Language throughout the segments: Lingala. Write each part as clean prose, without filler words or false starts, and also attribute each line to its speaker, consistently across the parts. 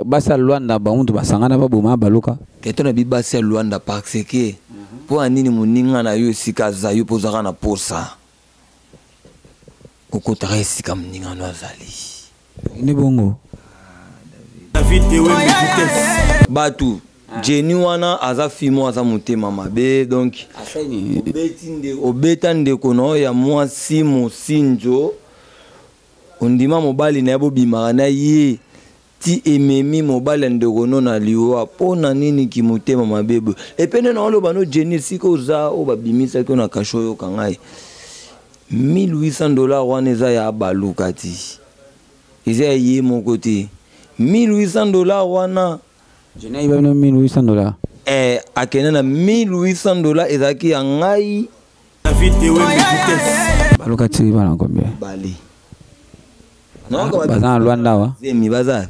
Speaker 1: Basa Luanda baundu basangana babuma baluka.
Speaker 2: Ketona bi basa Luanda parce que pour anini muninga na yo sika zayo pozaka na posa. Koko tresi kam ninga no azali.
Speaker 1: Ni bongo.
Speaker 2: David Ewe vitesse. Batu. Jenny wana aza fimo aza mutema mabe donc obetinde kono ya mwasi mosinjo ondima mobali na yabo bimaka na ye ti ememi mobali ndeko no na liwa pona nini ki mutema mabebe epene na oloba no Jenny siko oza o babimisa ko na kasho yo kangai $1800 wana eza ya baluka ti eza ye moko te $1800 wana
Speaker 1: Jenny iba no $1800
Speaker 2: akena na $1800 ezaki ya ngai David Ewe vitesse
Speaker 1: baluka ti bana combien
Speaker 2: bali
Speaker 1: baza Luanda wa
Speaker 2: zemi baza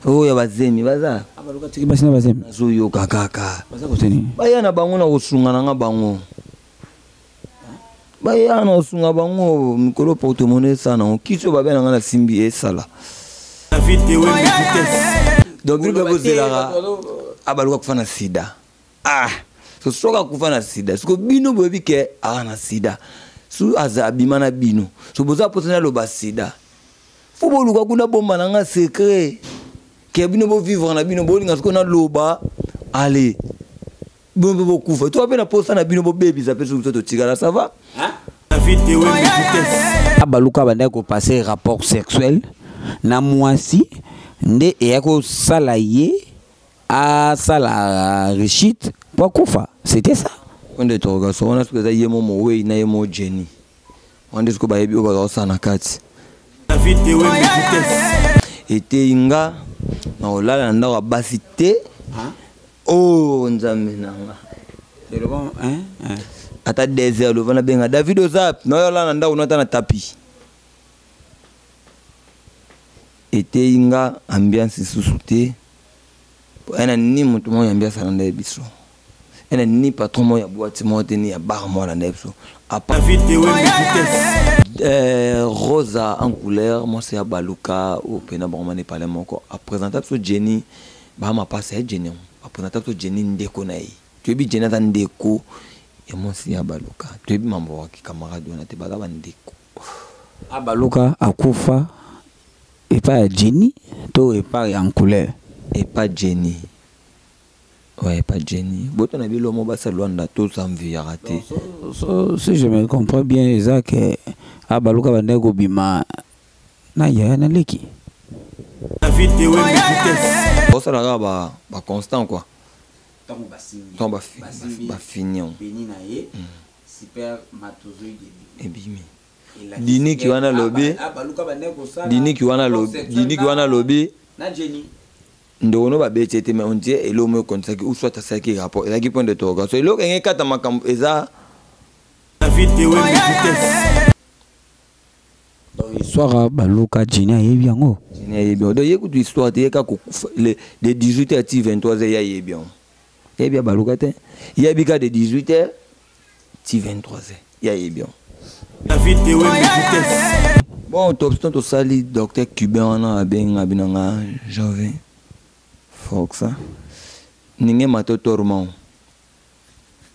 Speaker 2: oh ya bazemi baza
Speaker 1: abaluka ti basina bazemi
Speaker 2: zo yo kakaka
Speaker 1: baza koteni
Speaker 2: baya na bango na kosunga nga bango baya na kosunga bango mikolo porte-monnaie sana kiso babe na nga na simbi esala David Ewe vitesse donc il va poser la abaluka kufana sida so soka kufana sida siko bino bobi ke ana sida su azabi mana bino so boza posena lo ba sida fo boluka kuna bomba na nga secret ke bino bo vivre na bino bolinga siko na loba allez bon bo kufa to apena posa na bino bo baby za peso to tigala ça va David Ewe vitesse
Speaker 1: abaluka banda ko passer rapport sexuel na mwasi nde eyako sala ye a sala rechit pour kufa c'était ça
Speaker 2: on de toga so on a ce que ça yemo mo we na yemo Jenny on dit ce que ba yebi o ba sana kati David Ewe vitesse ete inga na olala ndako basi te oh nzambe nanga
Speaker 1: c'est le bon
Speaker 2: ata désert le vana benga David ozap na olala ndako nota na tapis ete inga ambiance susute ena ni mutu mo ambiance na ndai biso ena ni patron mo ya boîte mo teni ya bar mo na ndai biso David Ewe vitesse rosa en couleur moi c'est abaluka au pena bon mane parler moko a présenter so Jenny ba ma passer Jenny a présenter so Jenny ndeko na yi tu bi Jenny dan ndeko et moi c'est abaluka tu bi mambo wa camarade na te baga ba ndeko
Speaker 1: abaluka akufa et pas Jenny, toi et pas en couleur.
Speaker 2: Et pas Jenny. Ouais, pas Jenny. Boto na bilo mo basa Luanda to samvi ya raté.
Speaker 1: Si je me comprends bien, Isaac, abaluka bande go bima na ya na leki.
Speaker 2: David Ewe vitesse. Bosa la ba constant quoi. Tomba ba finion.
Speaker 1: Beni na ye. Super matozo
Speaker 2: de bimi. Dini ki wana lobi Dini ki wana lobi
Speaker 1: na Jenny
Speaker 2: ndono ba betete mais on dit elo mo konta ki ou soit ça qui rapport et qui point de toga so elo ngé kata makambo eza David Ewe vitesse
Speaker 1: donc histoire baluka Jenny yebi yango
Speaker 2: Jenny yebi donc yekutu histoire te ka de 18h à 23h ya yebi yebi baluka te yebi ka de 18h à 23h ya yebi David Ewe vitesse bon top stand to sali docteur cubain na benga binanga jove foxa ninge mato tormon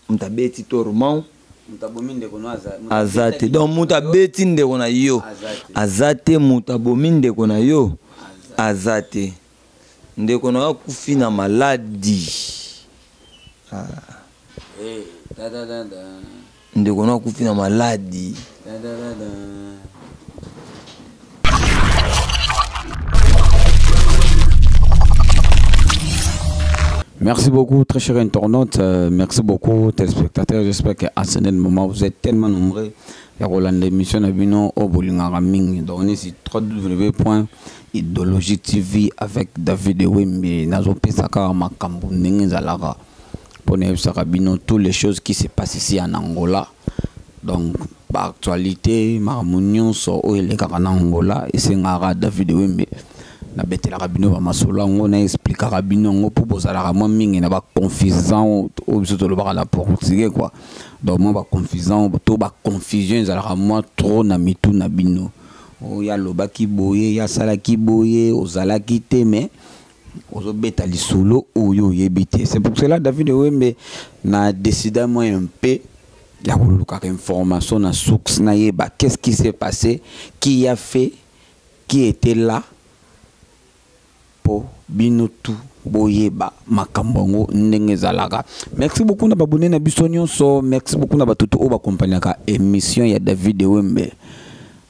Speaker 2: mutabeti tormon
Speaker 1: mutabominde kono
Speaker 2: azate donc mutabeti ndeko na yo azate mutabominde kona yo azate ndeko na kufina maladi ndeko na kufina maladi
Speaker 1: Merci beaucoup, très chers internautes. Merci beaucoup, téléspectateurs. J'espère qu'à ce moment, vous êtes tellement nombreux. Il y a Roland d'émission Nabino au Bolingaraming. Donc, on est sur www.idéologie TV avec David Ewembe. Nazo Pesaka Makambu Nengezalara. Pour Nebsarabino, toutes les choses qui se passent ici en Angola. Donc, par actualité, Marmunion sur les Karana Angola et c'est Ngara David Ewembe. Na bete la rabino ba masola ngo na explique rabino ngo pour bozala ramwa mingi na ba confusant au biso le ba la portugais quoi donc moi ba confusant to ba confusion za ramwa trop na mitu na bino o ya loba ki boye ya sala ki boye ozala ki te mais ozo beta li solo oyo yebite. C'est pour cela David Wembe n'a décidé moi un peu il y a une information na source na yeba qu'est-ce qui s'est passé, qui a fait, qui était là pour binotu boyeba makambongo ndenge zalaka. Merci beaucoup na babone na bisonyo so, merci beaucoup na batutu o ba compagniaka émission ya David Wembe.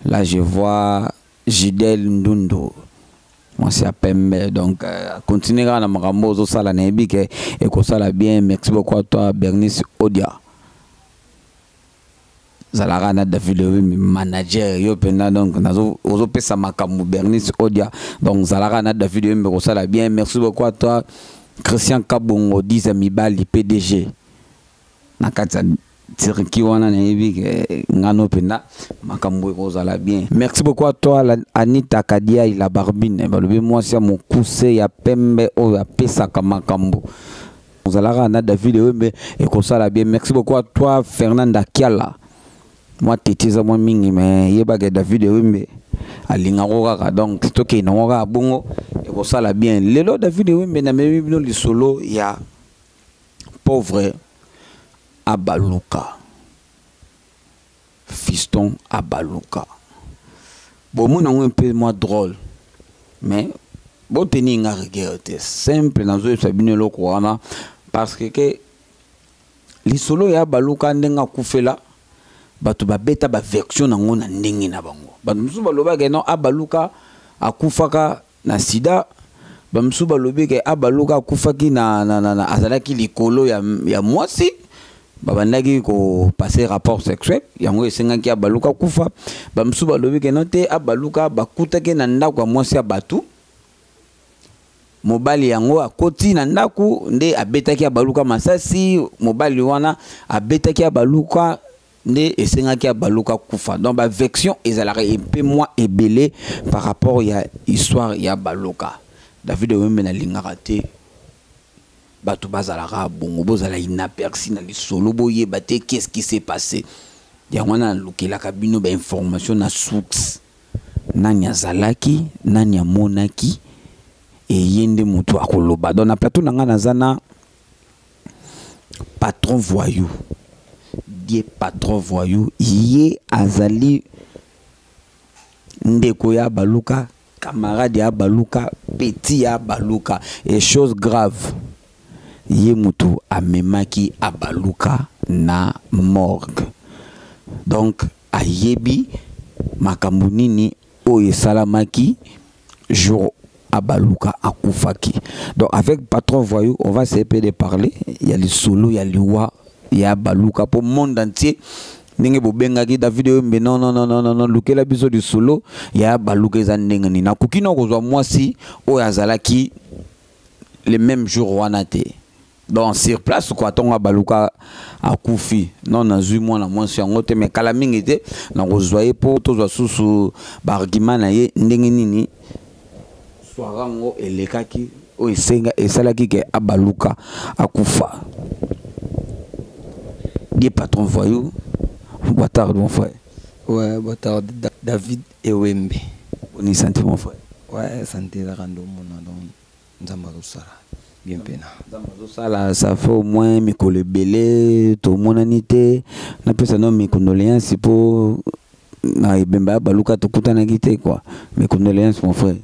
Speaker 1: Là je vois Gidel Ndundo. Moi c'est à Pembe, donc continuera na makambo zo sala na ebike et ko sala bien. Merci beaucoup à toi Bernice Odia. Zalaka na David Wembe manager yo penda, donc nazo ozo pesa makambo Bernice Odia, donc zalaka na David Wembe ko sala bien. Merci beaucoup à toi Christian Kabongo 10 Amibali PDG na kata tiriki wana na ebike ngano penda makambo ko sala bien. Merci beaucoup à toi Anita Kadia la Barbine balobi moi c'est mon cousin ya Pembe o ya pesa makambo zalaka na David Wembe et ko sala bien. Merci beaucoup à toi Fernanda Kiala. Moi tétiza moi mingi mais yeba ke David Wembe alinga kaka, donc toke na ngoka bongo et ko sala bien. Lelo David Wembe na memi bino li solo ya pauvre Abaluka, fiston Abaluka. Bon mon un peu moins drôle mais bon tenir nga regarder simple na zo sabine loko wana parce que li solo ya Abaluka ndenga kufela batu ba beta ba version nango na ndenge na bango. Batu musu baloba ke non Abaluka akufaka na sida, ba musu balobi ke Abaluka akufaki na azalaki likolo ya mwasi, babandaki ko passer rapport sexuel yango esengaki Abaluka kufa. Ba musu balobi ke non te Abaluka bakutaki na ndako ya mwasi ya batu, mobali yango akoti na ndako nde abetaki Abaluka masasi, mobali wana abetaki Abaluka nde esengaki Abaluka kufa. Donc ba vection ezalaka un peu moins ébélé par rapport à histoire ya Abaluka. David Wembe na lingaka te batu bazalaka bongo bozala inaperçu na lisolo boyeba te qu'est-ce qui s'est passé. Yango na lukelaka bino ba information na source nani azalaki nani amonaki et yende mutu akoloba. Donc na plateau nanga nazana patron voyou, die patron voyou yé azali ndeko ya Abaluka, camarade ya Abaluka, petit ya Abaluka, et chose grave yé mutu amemaki Abaluka na morgue. Donc ayebi makambo nini oyo esalamaki jour Abaluka akufaki. Donc avec patron voyou on va essayer de parler. Il y a les solo, il y a les wa, il y a Abaluka pour le monde entier. Ninge bobengaki David Wembe non lukela biso du solo ya Abaluka za ndenge ni na kukina kozwa mwasi oyo azalaki le même jour wana te. Donc sur place quoi ton Abaluka akufi non nazui mwana mwasi yango te mais kala mingi te na kozwaye po tozwa susu bargima na ye ndenge nini soarango elekaki o esenga esalaki ke Abaluka akufa. Des patrons voyous. Boa tarde mon frère.
Speaker 2: Ouais, boa tarde David Wembe.
Speaker 1: Bonne santé mon frère.
Speaker 2: Ouais, santé la rando mona donc nzambazo sala. Bien pena.
Speaker 1: Nzambazo sala ça fait au moins mes kolebele to monanité na pesa no mes condoléances pour na ibemba Abaluka to kutana kité quoi. Mes condoléances mon frère.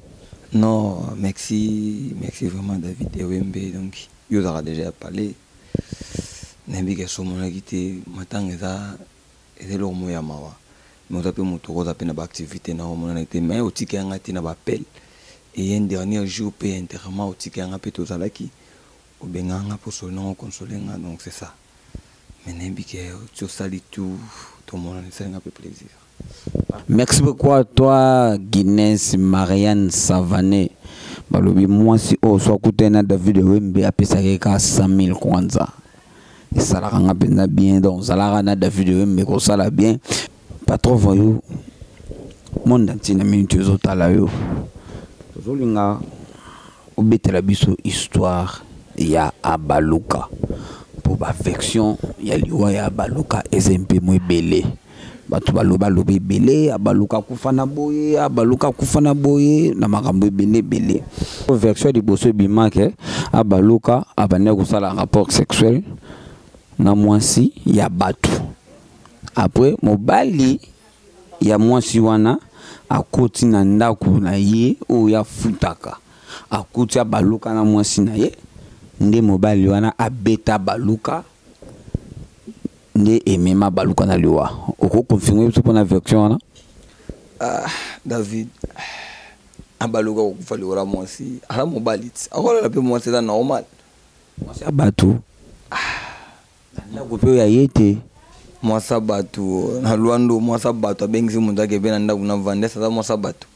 Speaker 2: Non, merci vraiment David Wembe, donc il aura déjà parlé. N'importe quel moment là qui matanga ça et le moya mawa. Mais on a pu montrer ça peine d'activité na moment là mais au ticket anga tina appel et un dernier jour pe enterrement au ticket anga pe to ça là qui au benganga pour son nom consoler donc c'est ça. Mais n'importe quel tu sali tout le monde c'est un peu plaisir.
Speaker 1: Merci beaucoup à toi Guinness Marianne Savané. Balobi moi si o soit kutena David Wembe apesaka ka 100,000 kwanza. Et ça la rend bien donc ça la rend David Wembe ko sala bien. Patron voyou monde entier na minute zo tala yo. Zolinga obetela biso histoire ya Abaluka. Pour ba vection ya liwa ya Abaluka ezempe mo belé. bato baloba lobe belé abaluka kufana boye na makambo belé version di bosso bimake abaluka abane ko sala rapport sexuel na mwasi ya bato après mobali ya mwasi wana akoti na ndako na ye o ya futaka akoti abaluka na mwasi na ye nde mobali wana abeta baluka nde emema baluka na liwa oko confirmer pour na version wana
Speaker 2: David abaluka ko fali ora mwasi ala mobali akola la pe mwasi na normal
Speaker 1: mwasi abatu na ko pe ya yete
Speaker 2: mwasa batu na luando mwasa batu abengisi mundu ake bena nda kuna vande sa mwasa batu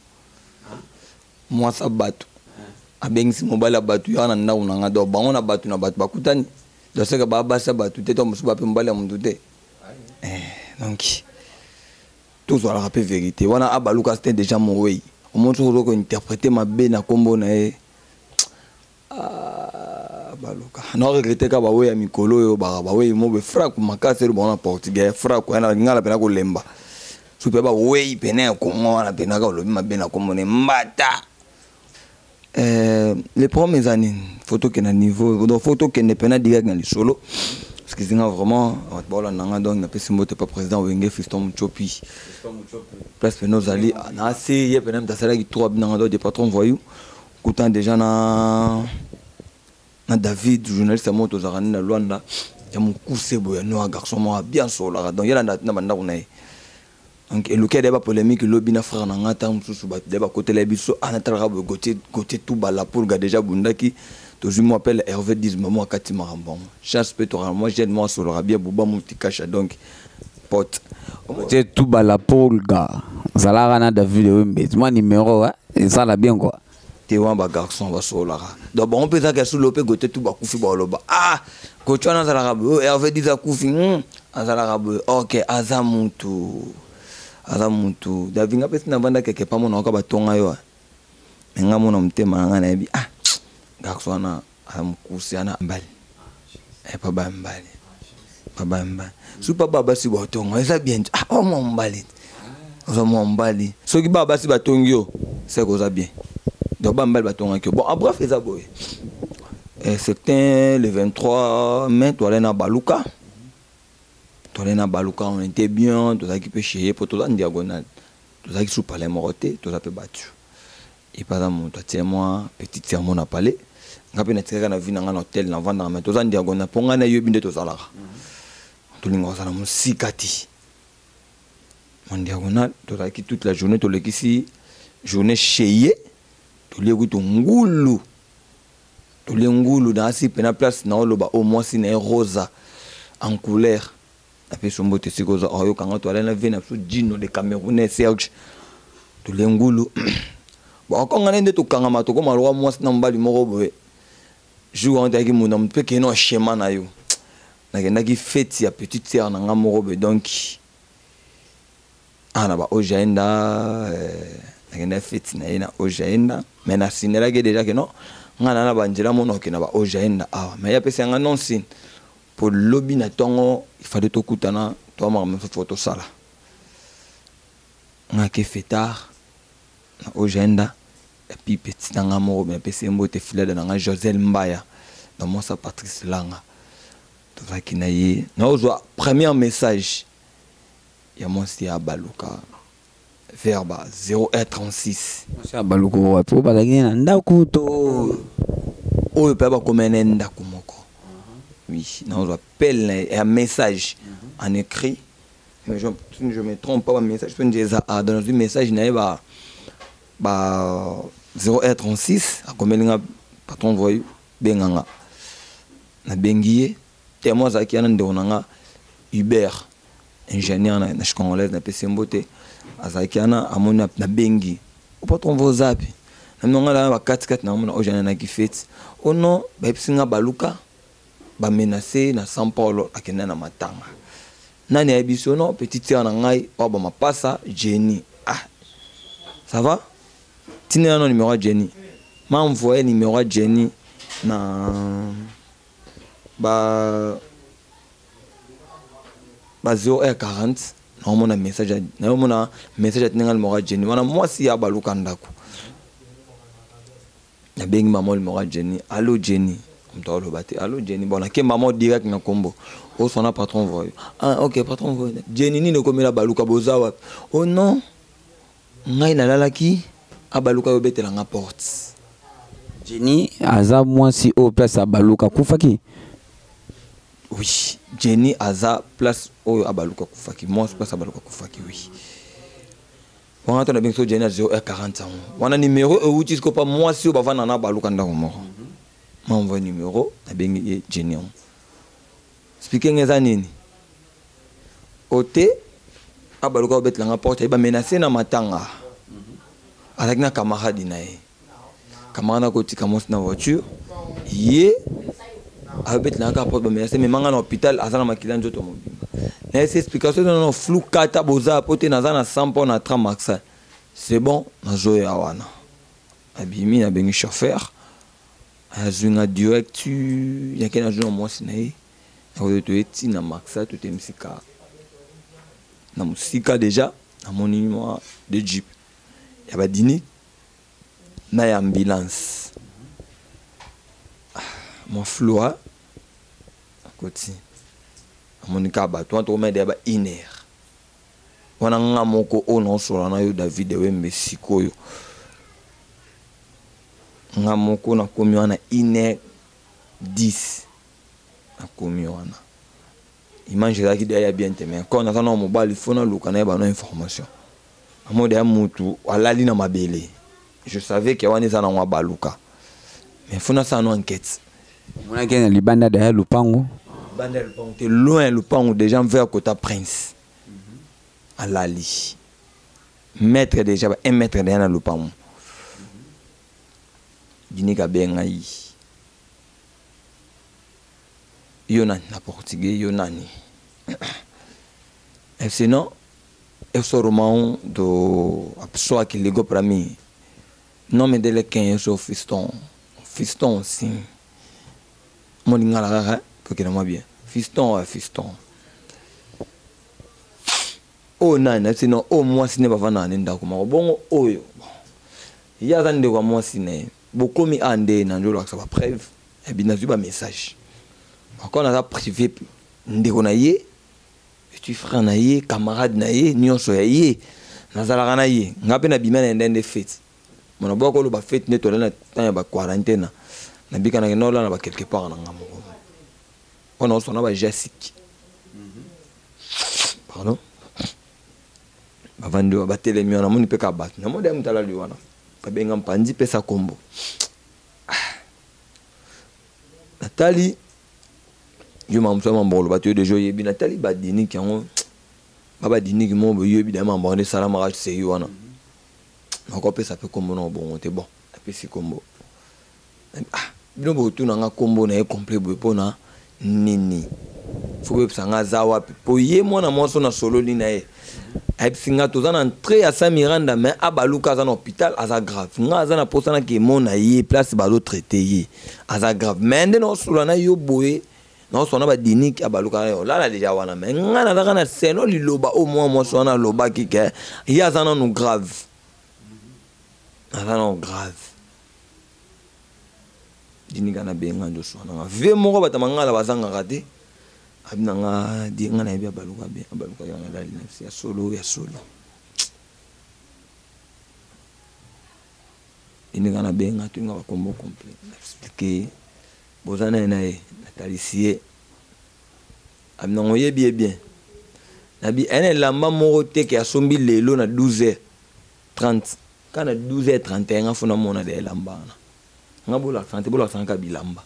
Speaker 2: abengisi mobali batu yana nda kuna ngado bango na batu bakutani do seka baba sa batu te to musuba pe mobali mundu te donc tout ça la rappel vérité wana abaluka c'était déjà mon way au moins tout ko interpréter ma be na kombo na e baluka na regretter ka ba we ya mikolo yo ba we mo be fra ku makase ro bona portugais fra ku na ngala pena ko lemba super ba we pena ko ngona pena ka lo ma be na kombo ne mbata les premières années photo qui na niveau donc photo qui n'est pas direct dans les solo parce que c'est vraiment bon nanga donc na pesi mbote pas président Wenge Fiston Mchopi presque nos alliés na c'est y pena mtasala ki trois nanga do des patrons voyous coutant déjà na David journaliste moto zarani na Luanda ya mukuse boya no garçon mo bien sola donc yala na banda kuna donc le cas débat polémique lobi na frère nanga ta mususu ba débat côté la biso anatara bo côté tout bala pour ga déjà bundaki to je m'appelle Hervé 10 maman kati marambon chasse peut moi j'aide moi sur le rabia buba multikacha donc pote
Speaker 1: côté tout bala pour ga zalara na David Wembe moi numéro et ça la bien quoi
Speaker 2: te wan ba garçon ba solara donc bon on peut ça que sous l'opé côté tout ba kufi ba loba ko chona zalara bo Hervé 10 akufi azala bo OK azamuntu David ngapesi na banda keke pa mona ka batonga yo nga mona mtema nga na bi garçon na amkusiana mbali pa ba mbali su pa baba si batonga eza bien mo mbali soki baba si batongi yo c'est ko za bien donc ba mbali batonga ki bon bref eza boy c'était le 23 mai toi na baluka on était bien, tout ça qui peut chier pour tout en diagonale. Tout ça qui sous palais moroté, tout ça peut battu. Et par exemple, toi tiens moi, petit sermon à palais. Ngapi na tiré na vie dans un hôtel na vendre mais tout ça en diagonale pour ngana yobinde tout ça là. Tout lingo ça na musikati. En diagonale, tout ça qui toute la journée tout le qui si journée chier, tout le goût ngulu. Tout le ngulu dans si pena place na loba au moins si na rosa en couleur. Après son bote sikoza oyo kanga to ala na vena so dino de Camerounais Serge to lengulu bon quand on est to kanga mato ko malwa mwasi na mbali moko boye jour on taki muna mpe ke no schéma na yo na kenda ki fête ya petite sœur na ngamoko boye donc ana ba ojaenda na kenda fête na ina ojaenda mais na sinela ke déjà que non ngana na banjela mono ke na ba ojaenda mais ya pesa nga non sin pour lobby na tongo il fallait to kutana to ma me photo sala nga ke fetard na ogenda et puis petit na ngamo me pese mbote filade na nga Josel Mbaya dans moi ça Patrice Langa to va kinaye na ozwa premier message ya moi c'est à baluka verba 0136
Speaker 1: c'est à baluka wa po balaki na ndako to
Speaker 2: oyo pe ba komene ndako moko. Oui, on appelle un message en écrit. Mais je me trompe pas, un message. Je peux dire dans un message, il y a 0136, à combien de patron voyou, Benganga. Na Benguié, témoin à qui a un Hubert, ingénieur na congolaise, na PC Mbote, à Zakiana, à mon na Bengi. Au patron vos apps. Nous avons 4-4 na mon ogène qui fait. Oh non, Bepsinga Baluka. Ba menacé na São Paulo akenda na matanga nani ya biso no petite sœur na ngai o ba mapasa Jenny ça va tina no numéro Jenny m'a envoyé numéro Jenny na ba 0h40 naomona message atinanga limora Jenny wana mwasi ya baluka ndako nabengi maman limora Jenny. Allo Jenny, mtolo bati allo Jenny, bona ke maman direct na kombo o sona patron voyo. Ah ok patron voyo Jenny ni ne komela baluka bozawa. Oh non ngai nalalaki abaluka yo betela nga porte.
Speaker 1: Jenny aza mwasi o place abaluka kufaki.
Speaker 2: Oui, Jenny aza place o abaluka kufaki. Moi place abaluka kufaki oui. On a bien sûr Jenny à 0h40 ans. On a numéro où tu sais pas moi si on va vendre na baluka ndako moko. M'envoie numéro na bien Jenny. Speaking ezanini. Ote abaluka betela nga porte ba menacer na matanga. Avec na camarade nae. Camarade ko tika mos na voiture. Yé avec la porte ba menacer mais manga na hôpital azana makila njoto mobimba. Na ces explications non flou kata boza pote na zana 100 pour na tramaxa. C'est bon, na joye awana. Abimi na bengi chauffeur. Azunga direct tu ya kena jono moi sinae. Na to eti na maxa tout est musika. Na musika déjà na monument de Jeep. Il y a dîner, il y a ambulance. Mon flou, à côté. Mon cabas, toi, tu mets des iner. On a un moko au non sur la naïo David de Mexico. On a moko na commis on a iner 10. Na commis on a. Imagine là qui derrière bien te mais quand on a un mobile, il faut na loukana ba no information. Je savais qu'il y avait un baluka. Mais il faut faire une enquête.
Speaker 1: On a gagné le banda derrière le pango.
Speaker 2: C'est loin le pango, des gens vers Kota Prince. À Lali. Mettre déjà, un mètre derrière le pango. Dinika Bengaï. Yonan, la portugais, Yonani. Et sinon, et ce roman de soit qui les go pour mí non mais de les 15 fiston aussi mon lingala pour que moi bien fiston oh non sinon au moins si ne pas vana nenda kuma bon oyo il y a des quoi moi si ne beaucoup mi ande na njolo ça va preuve et bien na message encore on a privé ndeko na ye tu frère na ye camarade na ye nyonso ya ye nazalaka na ye ngape na bimana ndende fête mona boko lo ba fête ne tola na temps ba quarantaine na bika na nola na ba quelque part na ngamo on a sona ba jessique pardon ba vando ba telemi na moni pe ka bat na mo dem tala liwana ka benga mpandi pesa kombo Nathalie je m'en souviens bon le bateau de joie bien Nathalie badini qui ont baba dini qui m'ont évidemment bon des salamara c'est yoana encore peut ça peut comme non bon t'es bon après c'est combo ah bien bon tout na combo na complet pour na nini faut que ça ngazawa pour yé moi na moi na solo ni na e ai singa to za na entrée à Saint Miranda mais à baluka za na hôpital aza grave ngaza na posana que mon na yé place balo traité yé aza grave mais ndeno solo na yo boé non sona ba dinik abaluka là déjà wana mais ngana la kana seno liloba au moins moi sona loba ki ke ya zana no grave azana grave dinika na benga ndo sona ve moko batamangala bazanga kate abina nga di ngana ya baluka be abaluka ya ngala ya solo dinika na benga tu nga ba kombo complet expliquer bozana na e Nathalie amna ngoye bien nabi ene lamba moko te ki asombi lelo na 12h30 kana 12h31 fona mona de lamba nga bola santé bola sanka bilamba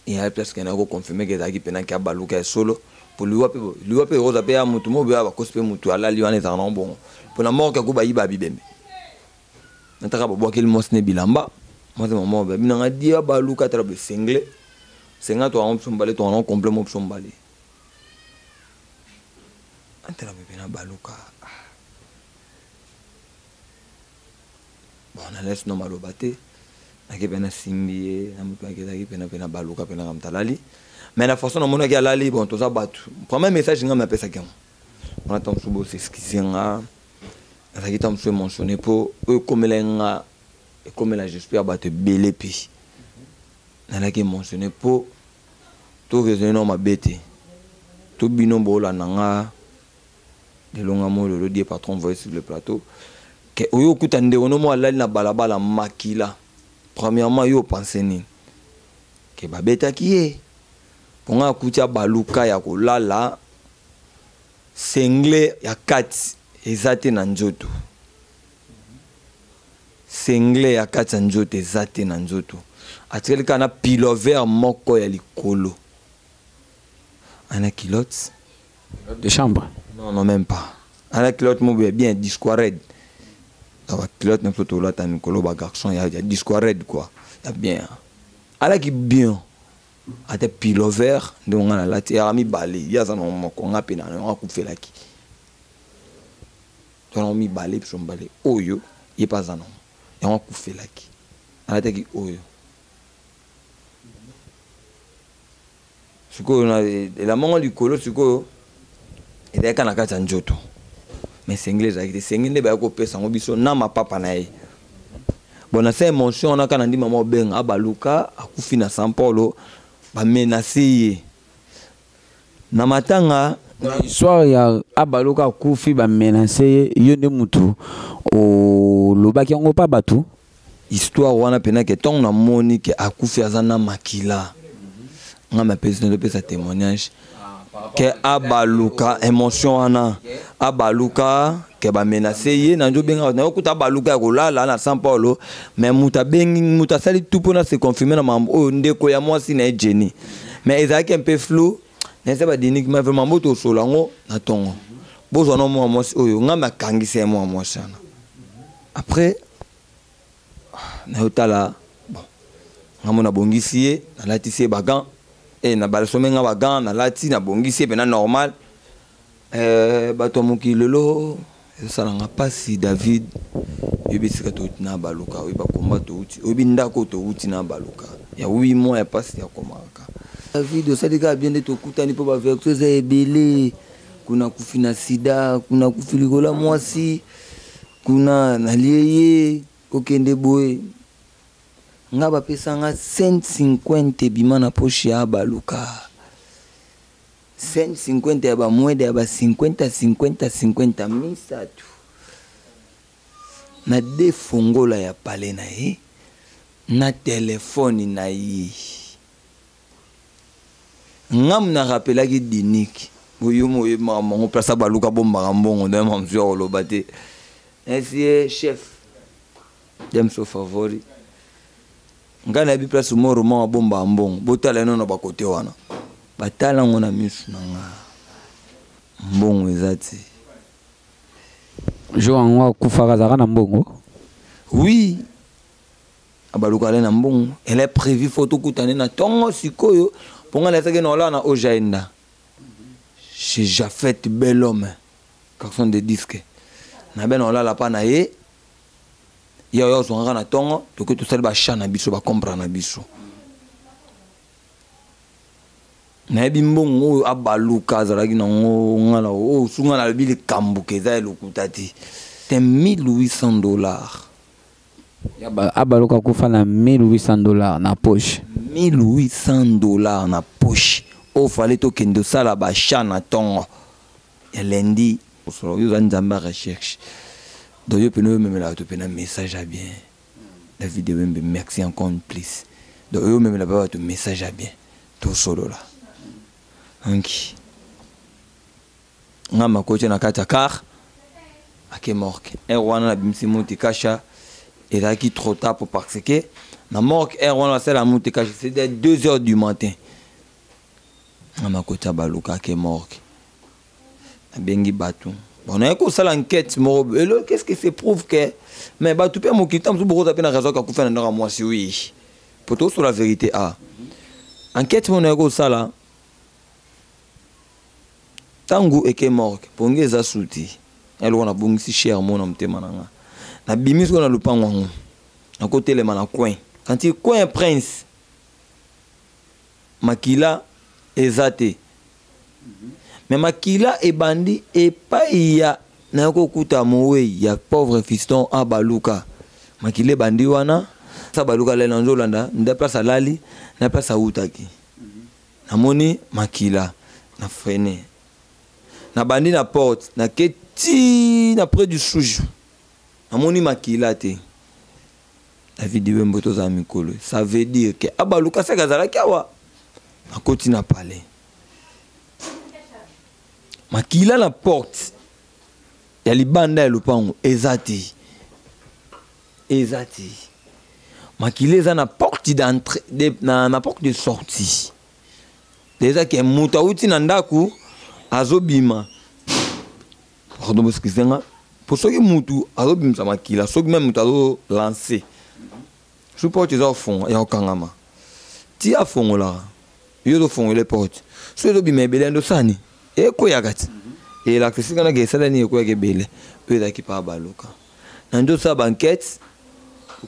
Speaker 2: et à place qu'on a confirmé que zaki pena ki abaluka solo pour lui wape roza pe ya mutu mo be ba kospe mutu ala liwane za non bon pour la mort ka ko ba yiba bibembe nataka bo bokel mosne bilamba moi c'est maman ben n'a dit abaluka trabe single senga to on sombalé to on complet mo sombalé antera be na baluka bon on laisse no malo baté na ke pena simbié na mutu ke pena baluka pena kamtalali mais la façon na mona ke alali bon to za batu premier message nga mapesa ke on a tant de s'excuser nga ça qui tant mentionné pour eux comme là et comme là j'espère battre belé puis na qui mentionné pour tout raisonner non ma bête tout bino bola nanga de longa mo le dire patron voice sur le plateau que oyo kutande ono mo ala na balabala makila premièrement yo pensé ni que babeta qui est pour nga kutia baluka ya kolala sengle ya kati ezate na nzoto sengle ya kati nzoto ezate na nzoto atikeli kana pilover moko ya likolo ana kilote
Speaker 1: de chambre
Speaker 2: non même pas ana kilote mo bien disquared la kilote na photo là ta mikolo ba garçon ya disquared quoi ya bien ala ki bien ate pilover donc on a la terre mi balé ya ça non ko ngapi na on ku felaki on mi balé puis on balé oyo il pas ça non et on ku felaki ala te ki oyo siko na la mongo du colo siko et dès kana kata njoto mais c'est anglais avec c'est anglais ba ko pesa ngo biso na ma papa na ye bona c'est émotion on a kana ndi mama ben abaluka akufi na São Paulo ba menacer na matanga
Speaker 1: histoire ya abaluka akufi ba menacer yo ne mutu o lobaki ngo pa batu
Speaker 2: histoire wana pena ke ton na moni ke akufi azana makila ngama pesa de pesa témoignage que abaluka émotion wana abaluka ke ba menacer ye na njobenga na okuta abaluka ko lala na São Paulo mais muta bengi muta sali tout pour se confirmer na mambo o ndeko ya mwasi na Jenny mais ezaki un peu flou n'est pas dinik mais vraiment moto solango na tongo bozo no mo mwasi oyo ngama kangise mo mwasi na après na otala bon ngamo na bongisi ye na latisi bagan et na balsomenga bagan na lati na bongisi pe na normal bato mokilelo ça n'a pas si David yebisika to na baluka oyi ba combat to uti oyi ndako to uti na baluka ya 8 mois ya passe ya komaka David ça dika bien de to kutani po ba verso za ebele kuna kufina sida kuna kufilikola mwasi kuna nalieye kokende boye nga ba pesa nga 150 bima na poche ya baluka 150 ya ba mwede ya ba 50 misatu na defongola ya pale na ye na telefone na ye ngam na rappelaki dinik boyo moye maman place baluka bomba mbongo na mamzio olobate ainsi chef dem so favori ngana bi place mo roman bomba mbongo botala no na bakote wana batala ngona misu nanga mbongo ezati
Speaker 1: jo anwa kufaka zaka na mbongo
Speaker 2: oui abaluka na mbongo elle est prévu photo kutane na tongo sikoyo ponga la sake no la na ojaenda chez Jafet Belhomme garçon de disque na ben on la pa na ye yo zonga na tongo to que tout ça ba chana biso ba comprendre na biso na bimbongo abaluka zalaki na ngala o sunga na bili kambuke za lokutati c'est $1,800
Speaker 1: ya abaluka kufa na $1,800 na poche
Speaker 2: $1,800 na poche o fallait to kendo sala ba chana tongo ya lundi so yo nzamba recherche donc yo peno même la to pena message à bien la vidéo même merci encore une plus donc yo même la ba to message à bien to solo là donc ngama koche na kata car ake morgue wana na bimsi moti kasha et là qui trop tard pour parce que na morgue wana c'est la moti kasha c'est dès 2h du matin ngama kocha baluka ake morgue bengi batu on a ko sala enquête mo qu'est-ce que c'est prouve que mais batu pe mo kitam su beaucoup tapena raison ka ku fana na moi si oui pour tout sur la vérité a enquête mo na ko sala tangu eke morgue pongeza suti elle on a bongisi cher mon mtema nanga na bimis ko na lupango ngo na côté le mana coin quand il coin prince makila ezate mais makila et bandi et pas ya na ko kuta mowe ya pauvre fiston a baluka makile bandi wana sa baluka le nanzolanda nda place lali na place utaki namoni makila na freiner na bandi na porte na keti na près du souj namoni makila te la vidéo mboto za mikolo ça veut dire que abaluka sa kazala kawa na koti na palais makila na porte ya libanda ya lupango ezati makila eza na porte d'entrée na porte de sortie déjà que muta uti na ndaku azobima pardon parce que senga pour soki mutu azobimisa makila soki même mutu azo lancer sous porte eza fond ya okangama ti afongola yo do fongola porte so ezobima ebele ndo sani ekoyaka ti et la question que ça n'est quoi que belle peut être qui pas baluka nando sa banquette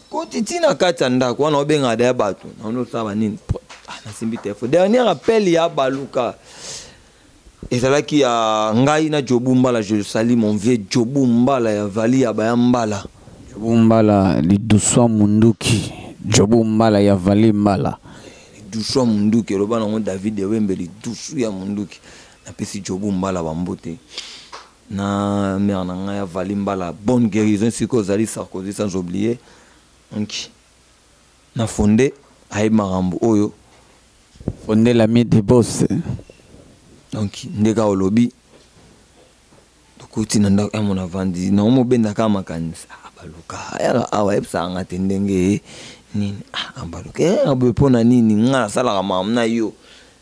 Speaker 2: côté na katanda kwa na obenga da batu nando sa banini na simbi telefone dernier appel ya baluka et ça là qui a ngai na Jobumbala je salue mon vieux Jobumbala ya vali ya bayambala
Speaker 1: Jobumbala liduswa munduki Jobumbala ya vali mbala
Speaker 2: liduswa munduki roba na David Wembe lidusu ya munduki na pesi Jobumbala bambote na mère na nga ya valimbala bonne guérison siko zali Sarkozy sans oublier donc na fondé ay marambo oyo
Speaker 1: fondé l'ami des boss
Speaker 2: donc ndeka olobi dokoti na ndaka mona vandi na mo benda kama kanisa abaluka ya awa epsa nga tendenge nini abaluka abepona nini nga sala kama na yo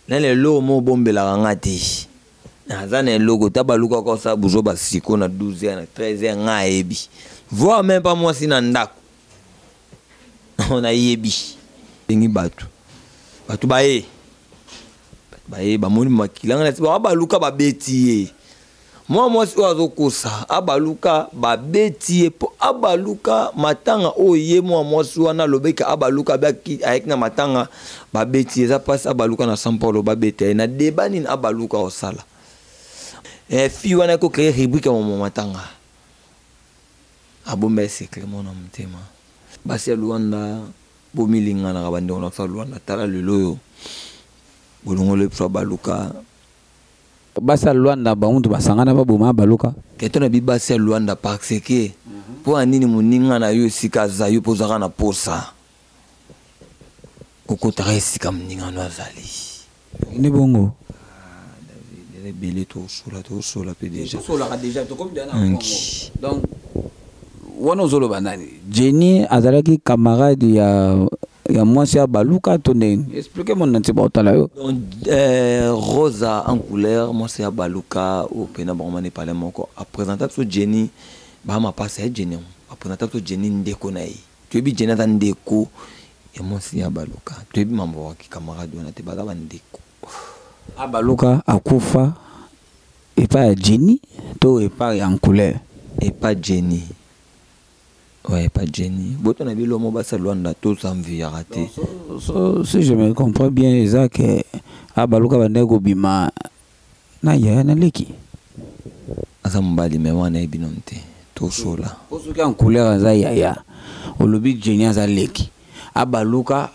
Speaker 2: na le lo mo bombela ngati nazana logo tabaluka ko sa buzo basiko na 12 ans na 13 ans nga ebi voire même pas moi si na ndako on a yebi bengi batu bae bamoni makila ngana tiba abaluka babetiye moi si ozo kosa abaluka babetiye po abaluka matanga oye moi si wana lobeka abaluka baki avec na matanga babetiye za passe abaluka na São Paulo babetiye na debani na abaluka osala fi wana ko créer rubrique mon matanga abomba secret mon mtema basi Luanda bomilinga na bande on fa Luanda tala lelo bolongo le so baluka
Speaker 1: basi Luanda ba undu basangana baboma baluka
Speaker 2: keto na bibasi Luanda parce que po anini muninga na yo sika za yo pozaka na posa okotaka sika muninga no azali
Speaker 1: ni bongo
Speaker 2: belé tout sola pe déjà
Speaker 1: to comme donc wono zolo banani Jenny azalaki camarade ya mwasi ya baluka to neni expliquez-moi nanti baotala yo
Speaker 2: donc Rosa en couleur mwasi ya baluka au pena bomane parler moko a présenter so Jenny ba ma passer Jenny a présenter so Jenny ndeko na yi tu bi Jenny ta ndeko ya mwasi ya baluka tu bi mambo wa camarade wana te baza bandeko
Speaker 1: abaluka akufa et pas Jenny to et pas en couleur
Speaker 2: et pas Jenny ouais pas Jenny boto na bilo mo basa Luanda to samvi ya raté
Speaker 1: si je me comprends bien Isaac abaluka bandeko bima na ya na leki
Speaker 2: azambali me wana ebinonte to sola
Speaker 1: poso ki en couleur za ya olobi Jenny za leki abaluka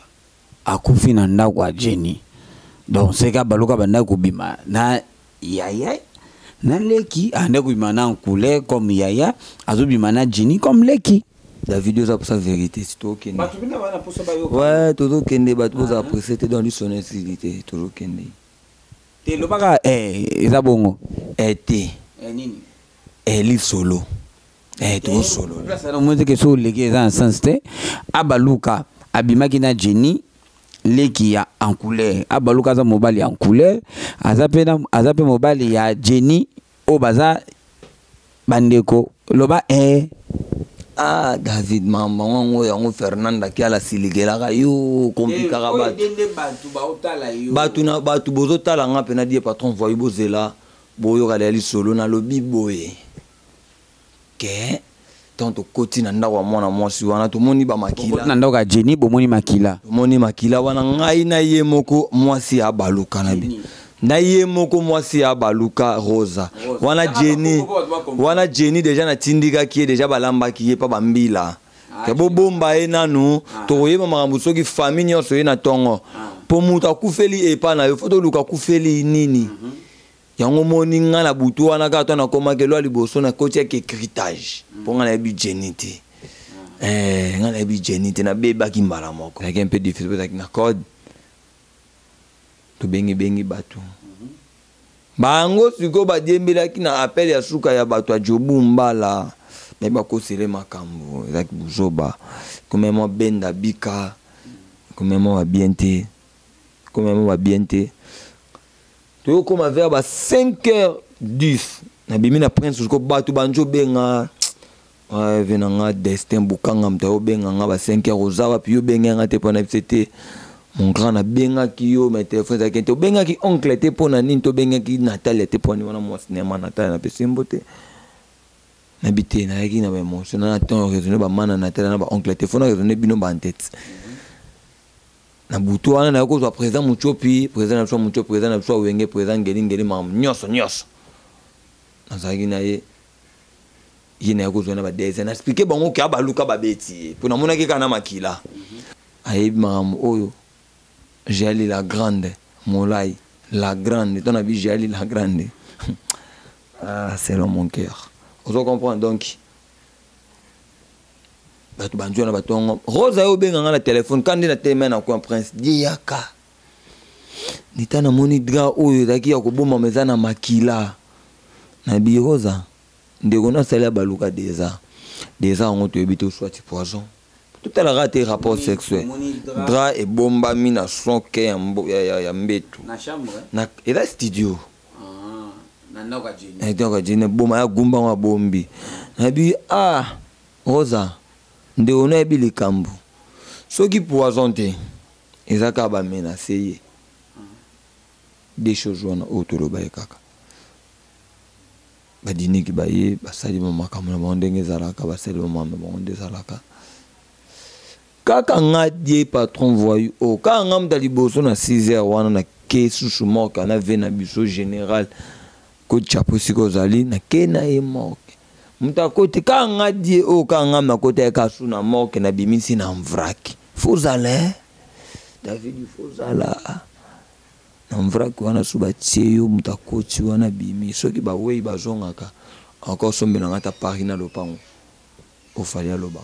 Speaker 1: akufi na ndako a Jenny. Donc c'est que baluka banda kubima na yaya na leki ande kubima na couleur comme yaya azobima na Jenny comme leki
Speaker 2: la vidéo ça pour sa vérité c'est toi qui ouais todo kende ba tout ça après c'était dans l'honnêteté todo kende
Speaker 1: te lo baka eza bongo
Speaker 2: te
Speaker 1: nini
Speaker 2: li solo to solo
Speaker 1: ça no monte que so leki eza en sens te abaluka abimaki na Jenny leki ya en couleur abaluka za mobali en couleur azape mobali ya Jenny o baza bandeko loba
Speaker 2: David mama wango yango Fernanda ki ala siligela ka yo komplikaka batu bozo tala nga pena die patron voyi bozela boyo kala li solo na lobi boye ke tanto koti na ndako mwana mwasi wana to moni ba makila
Speaker 1: na ndako ka Jenny bomoni makila
Speaker 2: wana ngai na ye moko mwasi abaluka na bi na ye moko mwasi ya baluka Rosa wana Jenny déjà na tindika ki déjà balamba ki pa bambila ke bomba e nanu to ye makambo soki famille nyonso ye na tongo po mutu akufeli epa na yo foto luka kufeli nini yango moni nga na butu wana ka to na koma ke lo liboso na koti ke critage po nga na bi Jenny te nga na bi Jenny te na beba ki mbala moko c'est un peu difficile parce que na code to bengi batu bango siko ba diembela ki na appel ya suka ya batu ajobu mbala mais ba ko sele makambo ezaki buzoba comme moi benda bika comme moi bien te to comme vers ba 5h10 na bimi na prince siko batu banjo benga venanga destin bukanga mta benga nga ba 5h ozawa puis yo benga nga te pona c'était mon grand a benga ki yo mais téléphone za kente benga ki oncle te pona nini to benga ki Natalia te pona wana mo cinéma Natalia na pesembo te na bité na yaki na ba émotion na temps raisonner ba mana Natalia na ba oncle te fona raisonner bino ba en tête na butu wana na ko zo président Muchopi président na Muchopi président na Wenge président ngeli mam nyoso na zaki na ye yina ko zo na ba dese na expliquer bango ki abaluka ba beti pona mona ki kana makila ayi mam oyo Jali la grande, Molai, la grande, ton avis Jali la grande. Ah, c'est dans mon cœur. Vous comprenez donc. Rosa yo benga na téléphone quand na te mena ko prince diaka. Nita na moni dra oyo zaki ya ko boma meza na makila. Na bi Rosa ndeko na sala baluka déjà on te ebito soit poison. Tout à l'heure tes rapports sexuels. Dra et bomba mina son ke ya mbetu.
Speaker 1: Na chambre.
Speaker 2: Na et là studio.
Speaker 1: Na noka jini.
Speaker 2: Et donc jini bomba ya gumba wa bombi. Na bi Rosa nde ona ebi likambo. Soki poison te. Ezaka ba menacer. Des choses wana autour ba kaka. Ba dini ki ba ye ba sali mama kamuna ba ndenge zalaka ba sali mama ba ndenge zalaka. Kaka nga die patron voyou o ka nga mta liboso na 6h wana na ke susu moka na ve na biso général ko chapo siko zali na ke na e moke mta kote ka nga die o ka nga na kote ka su na moke na bimisi na mvraki fozala David fozala na mvraki wana suba tieyo mta kote wana bimi soki ba wei bazongaka encore sombe na ngata Paris na lopango o falia loba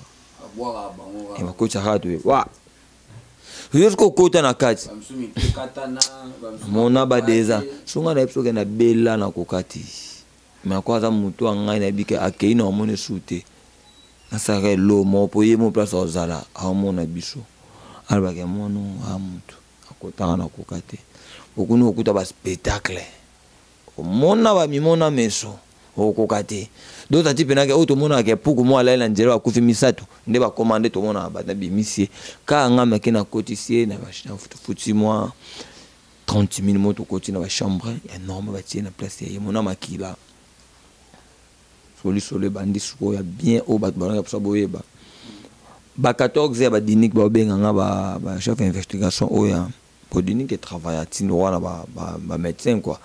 Speaker 2: et ma coach a raté wa jusqu'au côté na kati mon abadeza songa na episode na bella na kokati mais quoi ça muto anga na bike akei na mone soute na sare lo mo poye mo place ozala a mona biso alba ke mono a muto akota na kokati okuni okuta ba spectacle mona ba mimona meso okokati d'autres types na ke otomona ke puku mo ala na njero akufi misato nde ba commander to mona ba na bimisie ka ngama ke na cotisie na ba futi moi 30 000 moto koti na ba chambre énorme ba tie na place ya mona makila soli bandi suko ya bien o ba ba so boyeba ba 14 ba dinik ba benga nga ba chef investigation o ya pour dinik qui travaille à tino wana ba médecin quoi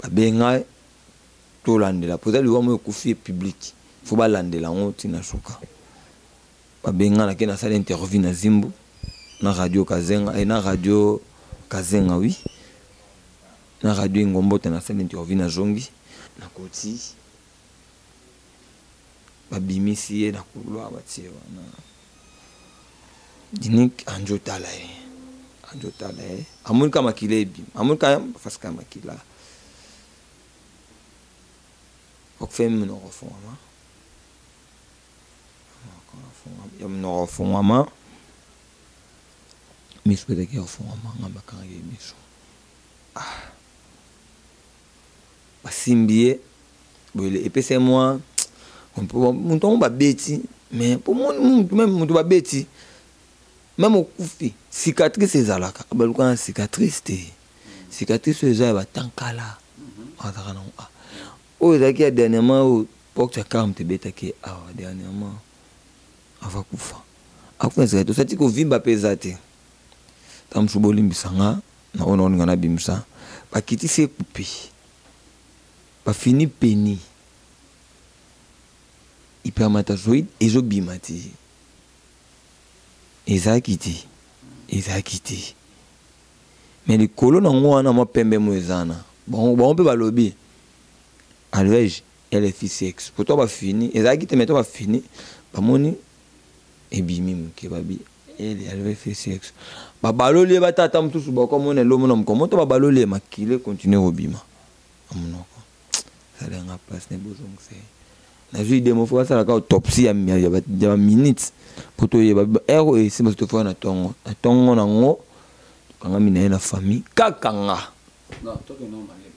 Speaker 2: ba benga to landela pour lui mo kufi public faut ba landela ngoti na suka ba benga na ke na sala interview na Zimbu na radio Kazenga et na radio Kazenga oui na radio Ngombo na sala interview na Zongi na koti ba bimisi na kulwa batie wana dinik anjo tala amul kama kilebi amul kama faska makila ok fait mon refondement ya mon refondement mais je peux dire refondement ngamba kangi miso basimbie boile et c'est moi on peut monton ba beti mais pour moi même monton ba beti même au kufi cicatrice ezalaka baluka cicatrice te cicatrice eza ba tankala ataka oh zaki ya dernièrement au porte calme te beta ke dernièrement ava kufa akuenza to sati ko vimba pezate tam suboli mbisanga na ono ngana bimsa bakiti se coupé bafini peni hypermatozoïde ezobimati ezakiti mais les colons en ont un pembe moezana bon on peut balobi alvej elle est fixe pour toi va fini ezakiti mais toi va fini ba moni ebimi ke babi elle alvej fixe ba baloli ba tata mtusu ba comme on est l'homme nom comment toi ba baloli makile continuer obima amunoko ça les nga place ne besoin c'est na vie de mo fois ça la autopsie ya minutes pour toi ba ero et c'est parce que faut na tongo nango kanga mina na famille kakanga
Speaker 1: non to que non malé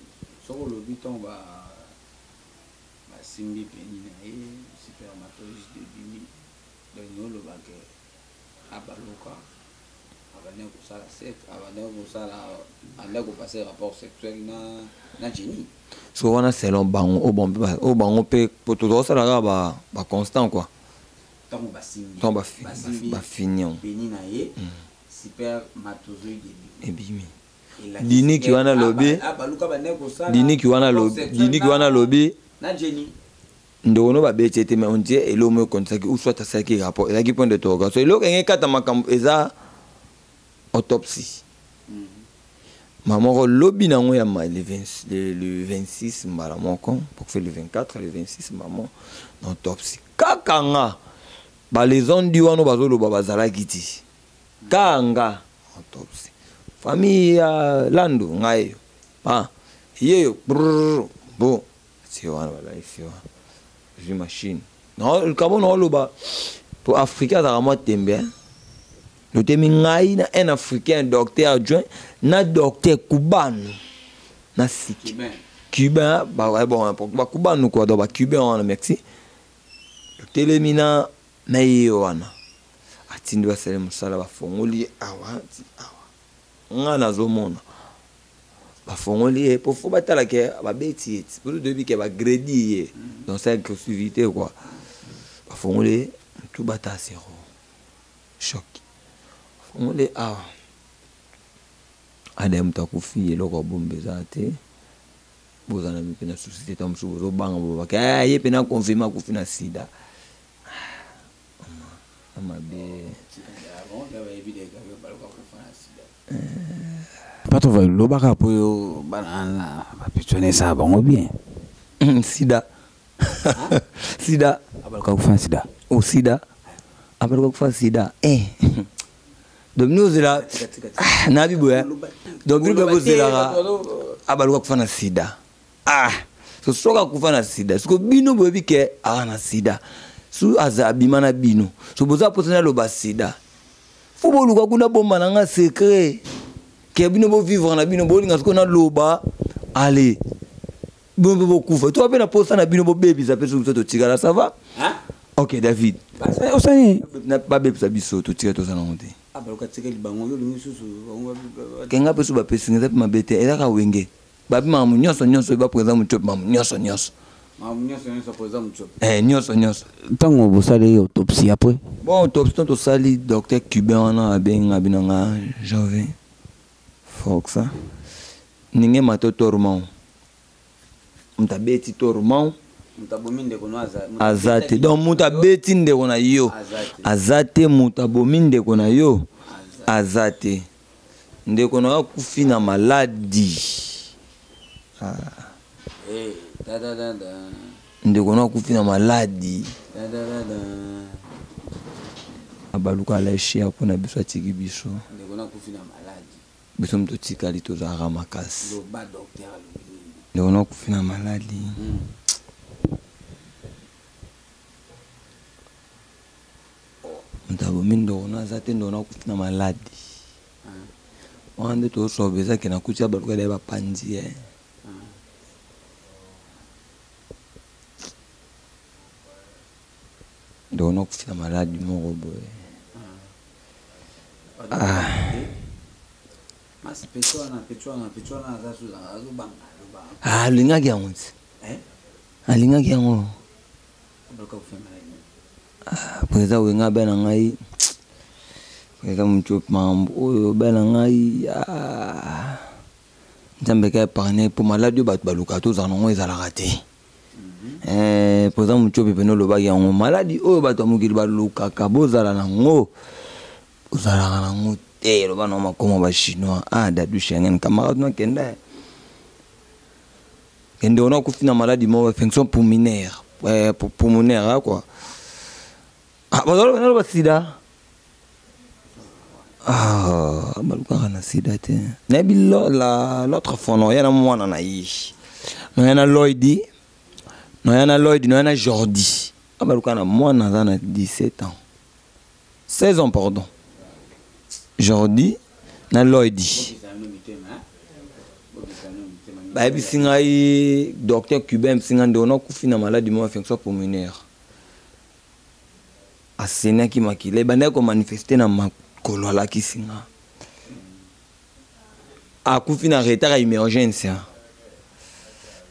Speaker 1: so le biton ba simbi peni na supermatozoïde de bimi donc nous le bague abaluka abane ko sala set abane ko sala anda ko passer rapport sexuel na génie
Speaker 2: so wana selon bango o bango pe poto ça la ba constant quoi
Speaker 1: tant ba simbi
Speaker 2: ba finion
Speaker 1: peni na ye supermatozoïde
Speaker 2: de bimi dini ki wana lobi
Speaker 1: abaluka bane ko sala
Speaker 2: dini ki wana lobi
Speaker 1: na génie
Speaker 2: ndono ba betete mais on dit et l'homme comme ça ou soit ça qui rapport et qui point de toga so lo ngé kata makambo eza autopsie maman lobi nango ya le 26 mbala moko pour faire le 24 le 26 maman autopsie kakanga ba les on dit wana bazolo ba bazala kiti kanga autopsie famille lando ngayo yeyo bon c'est wana ba life une machine non le Gabon non le bas pour africain ça vraiment tembe le temi ngai na un africain docteur adjoint na docteur cubano na siki cubain bah bon pour ba cubano quoi donc ba cubain en Mexique telemina na yoana atindi ba sele musala ba fongoli awa ngana zomona bafongoli pour faut batala ke ba beti pour le début ke ba gredi dans cette exclusivité quoi bafongoli tout bata zéro choc fongoli adem ta kufi loko bombe zate bozana mipena société tam suzo banga bo ka ye pena confirmer kufi na sida amabe
Speaker 1: pas trop le baka pour banana pétionner ça bon bien
Speaker 2: sida sida
Speaker 1: abalka kufa sida
Speaker 2: o sida abalka kufa sida donc nous là na bibo donc nous babo zela abalka kufa na sida so soka kufa na sida so bino bobi ke na sida su azabima na bino so boza potena lo ba sida fo boluka kuna bomba na nga secret que bino bo vivre na bino bo linga ko na loba allez bon bo kufa tu apena posta na bino bo baby za peso to tigala ça va OK David
Speaker 1: osani
Speaker 2: na ba baby za biso to tigala to sana honte
Speaker 1: abaluka tigala bango yo lisusu
Speaker 2: kenga peso ba peso nza ma bete eza ka wenge ba bi mamu nyonso ba présent mu chop mamu nyonso présent mu chop nyonso
Speaker 1: tango bo sali autopsie après
Speaker 2: bon autopsie to sali docteur cubain na abenga binanga jove Foxa ninge mato tormão mutabeti tormão
Speaker 1: mutabominde kono
Speaker 2: azate donc mutabeti ndeko na yo azate mutabominde kono yo azate ndeko na kufina maladi ndeko na kufina maladi abaluka la chia kuna biso atiki biso
Speaker 1: ndeko na kufina maladi
Speaker 2: biso mto tikali tozalaka makasi
Speaker 1: lo ba docteur
Speaker 2: ndeko na kufina maladi mtabomi ndeko na azate ndeko na kufina maladi wande tosobeza ke na kutia baluka da bapanzi ndeko na kufina maladi moko boye
Speaker 1: mas pechuana za suza
Speaker 2: alingaki yango ti alingaki yango
Speaker 1: abaluka kufina maladi
Speaker 2: preza wenga bana ngai preza mcho mambo oyo bana ngai nzambe ka épargné pour maladi bato baluka tozala nango ezalaka te par exemple mutu oyo pepene olobaki yango maladi oyo bato ya mokili balukaka bozala nango ozalaka nango te loba nango makoma bachinois dadu shengen camarade no kende kende ona kufi na maladi moko infection pulmonaire pulmonaire quoi bazala basida balukaka na sida te nayebi l'autre fois noya na mwana na ye noya na Lloyd noya na Jordi balukaka na mwana aza na 17 ans 16 ans pardon Jordi na Lloyd bayebisi ngai docteur cubain yebisi ngai nde ona kufi na maladi mo infection pulmonaire asenaki makila ebandaki komanifeste na makolo alakisi nga akufi na retard ya émergence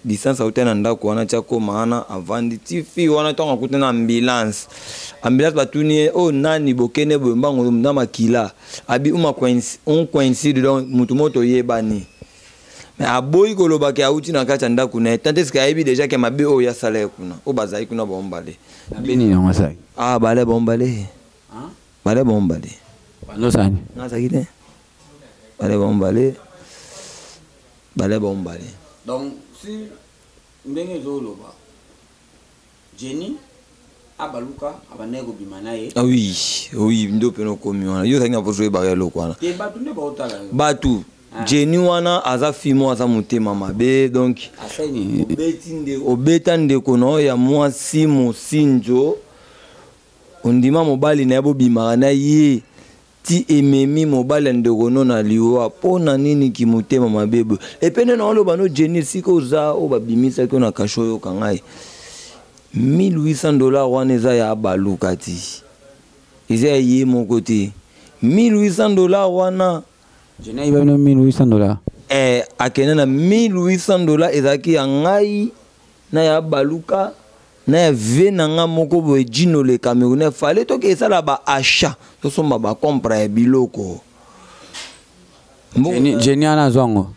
Speaker 2: distance auta na ndako wana tia koma wana avandi ti fi wana ntongo akuta na ambulance batuni ye nani bokene boye mbango na makila abi coïncide donc mutu moto oyebani mais aboyi kolobaki auti na kati ya ndako na ye tante eske ayebi déjà ke mabe oyo asala ye kuna oyo bazali kuna bombale bale bombale bale bombale nazaki te bale bombale
Speaker 1: donc si ndenge ezoloba Jenny abaluka abandaki kobima na ye
Speaker 2: oui ndo pene okomi wana yo ozalaki na poso oyebaka eloko wana
Speaker 1: bato nde baotala
Speaker 2: bato Jenny wana aza fimo aza motema mabe donc obeta ndeko na oyo ya mwasi mosinzo ondima mobali na ye bobimaka na ye ti ememi mobali ya ndeko no na liwa mpona nini kimotema mabe boye epene na oloba no Jenny sika oza oyo babimisaki oyo na kasho oyoka ngai $1800 wana eza ya baluka ti eza ya ye moko te $1800 wana
Speaker 1: Jenny ibabino $1800
Speaker 2: akende na $1800 ezalaki ya ngai na ya baluka na ya ve na nga moko boye jino le Camerounais fale toke esala ba achat tosomba ba compra ya biloko
Speaker 1: Jenny ana zongo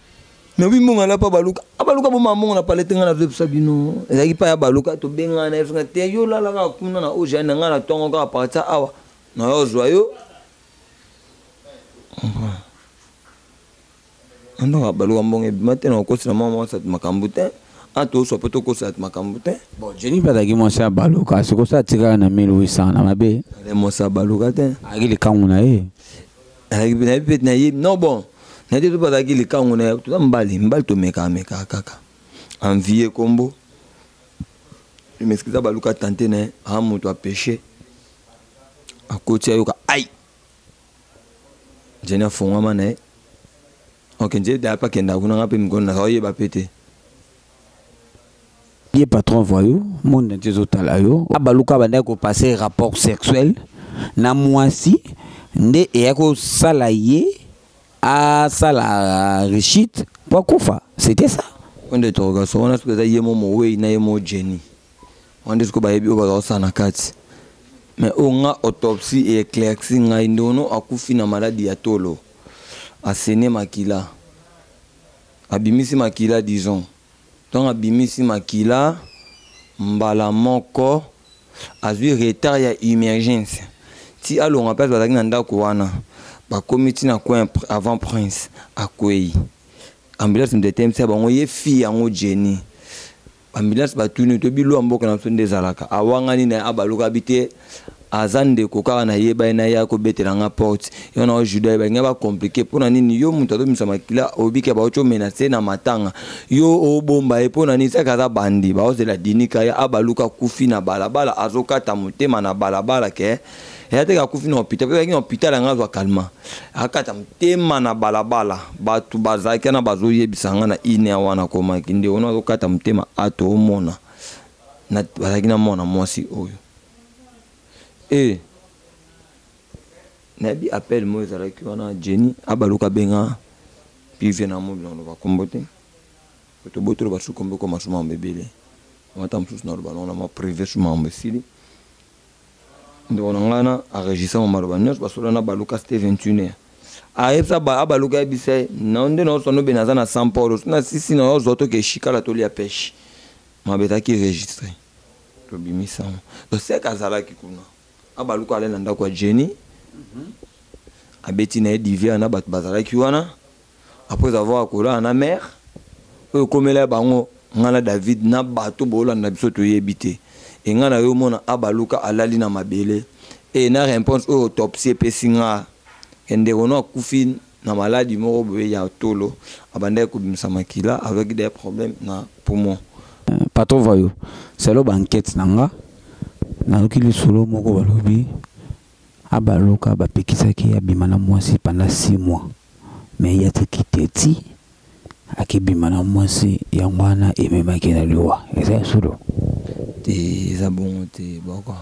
Speaker 2: mais oui monga la pa baluka boma monga na palete nga na vepsa bino ezalaki pa ya baluka to benga na efinga te yo lala ka kuna na oja na nga na tongo ka parta awa na yo zwayo ando baluka mbonge matin na kosi na mama sa makambu te ato so poto kosi na makambu te
Speaker 1: bon Jenny pataki mo sa baluka siko sa tika na 1800 na mabe
Speaker 2: ale mo sa baluka te
Speaker 1: akili kangu na ye
Speaker 2: na ye non bon na te to pataki le kangu na to mbali to meka kaka envier kombo meskiza baluka tante na amuto a péché a kotia yoka ai Jenny afonga mana ok nje da pa kenda kuna ngape mikono na oye ba pété
Speaker 1: ye patron voyou monde entier zotala yo abaluka banda ko passer rapport sexuel na mwasi nde eyako sala ye a sala richite pour kufa c'était ça
Speaker 2: on de interrogation on a ce que ça ye momo we na ye mo Jenny on dit ko ba yebi o ba sa na kati mais on a autopsie et éclairci ngai ndono akufi na maladie ya tolo asene makila abimisi makila disons donc abimisi makila mbala moko azwi retard ya émergence ti alonga place bazaki na ndako wana bakomi ti na coin avant prince akwei ambulance mdetemisa bango ye fi yango Jenny ambulance batuni to bilo mboka na so ndezalaka awangani na abaluka bite azande kokaka na yeba na ya ko betela nga porte yona o juda ba ngaba compliqué pona nini yo mutu to misama kila obike ba ocho menacer na matanga yo obomba e pona nini saka za bandi ba ozela dinika ya abaluka kufi na balabala azokata mutema na balabala ke ya te ka kufi na hôpital pe na hôpital nga zo kalma akata mutema na balabala batu bazaki na bazoyebisanga na ine wana koma kinde ona azokata mutema ato omona na bazaki na mona mwasi oyo nabi appel mo ezalaki wana Jenny abaluka benga pive na mo bilano bakombote to botolo basu kombo ko masuma mbebele mata msusu na rubano na ma privé suma mbesili ndo ngana a registre mo maloba nyos basola na baluka c'était 21h ayebisa abaluka yebisa na nde na osono be naza na São Paulo na sisi na ozoto ke shikala toli ya pêche mabetaki registré tobimisa donc c'est kazalaki kuna abaluka ale na ndako ya Jenny abeti na divers na bato bazalaki wana après avoir akola na mère oyo komela bango ngana David na bato bolanda biso toyebi te e ngana yo mona abaluka alali na mabele et na réponse au autopsie pesinga ende ono akufi na maladie moko boye ya tolo abanda kubimisa makila avec des problèmes na poumon
Speaker 1: patron voyo c'est lo banquette nanga na lokili solo moko balobi abaluka bapekisaki abima na mwasi pendant 6 mois mais il y a quitté ti akibima na mwasi yango wana ememaki na liwa eza solo
Speaker 2: te za bon te boko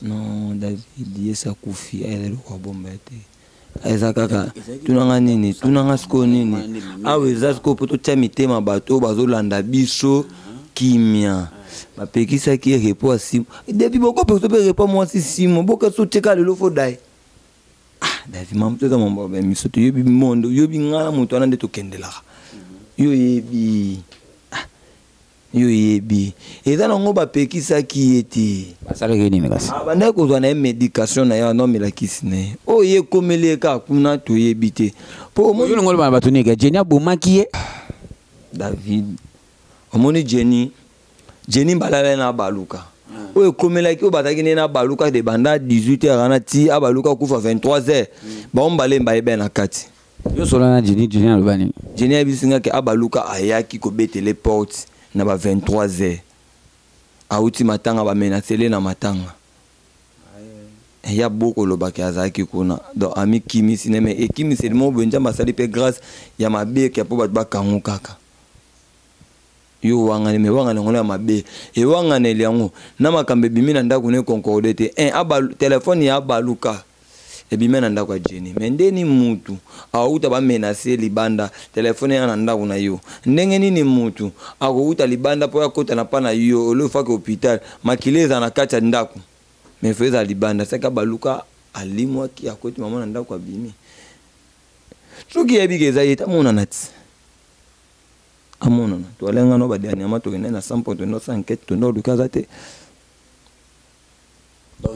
Speaker 2: non David yesa kufi ele ko bomba te eza kaka tunanga nini tunanga sko nini awe za sko poto tia mitema bato bazolanda biso kimia bapekisa ki repo asim depuis boko peso pe repo mwasi simo boka so teka lelo fo dai David mam teka mambo ba miso to yobi mondo yobi ngala mutu ana nde to kendela yo yebi eza nango bapekisa ki ete
Speaker 1: basalaki nini kasi
Speaker 2: banda kozwa na médication na ya no melakisi ne oye komeleka kuna toyebi te po
Speaker 1: yo ngolo ba bato nika Jenny abomaki ye
Speaker 2: David omoni Jenny balala na baluka oye komelaki o bataki na baluka de banda 18h ana ti abaluka kufa 23h baombale mbaye na kati
Speaker 1: yo solo na Jenny alobani
Speaker 2: Jenny abisinga ke abaluka ayaki ko betele porte na ba 23h auti matanga ba menacele na matanga ya boko lobaki azaki kuna donc ami kimi sineme e kimi c'est mo bonja masali pe grâce ya mabe ke po ba kangu kaka yo wangane me wangane ngona mabe e wangane liango na makambe bimina ndako ne concorde te téléphone ya baluka ebimena ndako ya Jenny mendeni mutu auta ba menacer libanda telefone ya ndako na yo ndenge nini mutu akouta libanda po yakota na pana yo olofa ke hôpital makileza na kati ya ndako me feza libanda saka baluka alimwa ki akoti mama na ndako abimi soki yebikeza yeta mona nati amona to alenga no ba dernièrement to na 100 no 100 to no lukazate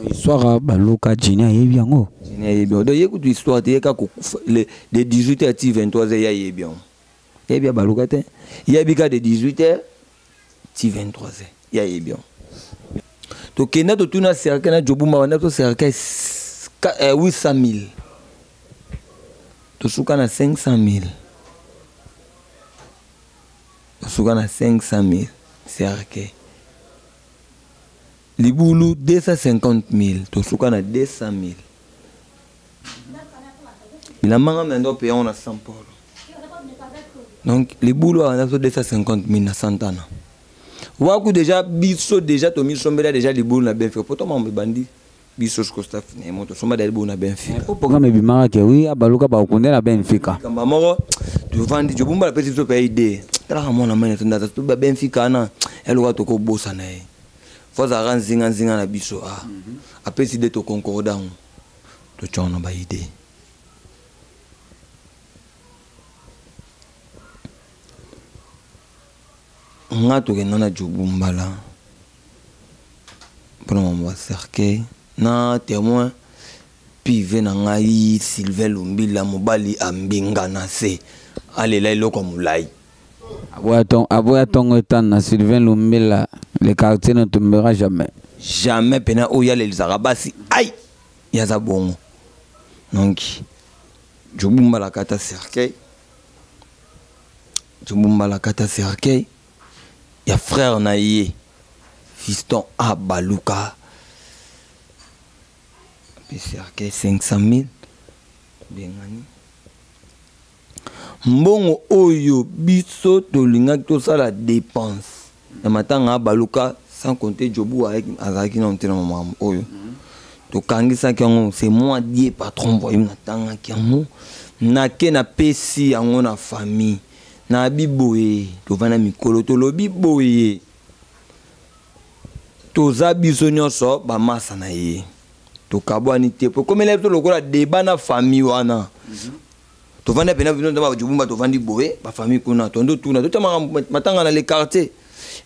Speaker 1: histoire baluka Jenny ayebi yango
Speaker 2: Jenny ayebi donc yekutu histoire te ka de 18h à 23h ya yebi yango yebi baluka te yebi ka de 18h à 23h ya yebi yango to kenda to tuna cercle na jobuma wana to cercle 800,000 to suka na 500,000 to suka na 500,000 cercle Libulu 250,000 to suka na 200,000 bilamanga mendo payant na 100 Paulo donc Libulu a 250,000 na Santana waku déjà biso déjà to misombela déjà Libulu na benfi poto mambe bandi biso sko staff ne moto somba da Libulu na benfi
Speaker 1: po programme bimanga ke oui abaluka ba okundela benfika
Speaker 2: kamba moko to vandi jo bumba la petite so paye idée tala mona mane to ndata to ba benfika na eloka to ko bosa na ye Foza ranzinga na biso apesi de to concordant to chona ba idée ngato ke nana jubumbala pour mon cercueil na témoin pive na ngai Sylvain Lumbila mobali ambinga na se alela iloko mulai
Speaker 1: Aboya tongo etan na Sylvain Lumbila, le quartier ne tombera jamais.
Speaker 2: Jamais pena oya les arabasi. Aïe! Yaza bongo. Donc, Jobumba la kata cercueil. Jobumba la kata cercueil. Ya frère naïe. Fiston Abaluka. Puis cercueil 500,000. Bengani. Mbongo oyo biso tolinga tosala dépense na matanga baluka sans compter Jobu avec azaki na mtena mama oyo to kangisa kyango c'est moi die patron voyé na tanga kyango na ke na pesi yango na famille na biboye to vana mikolo to lobi boye to za biso nyonso ba masa na ye to kabwani te po komela to lokola débat na famille wana to vanda pena bino ndaba jubumba to vandi boé ba famille kuna tondo tuna to matanga na les quartiers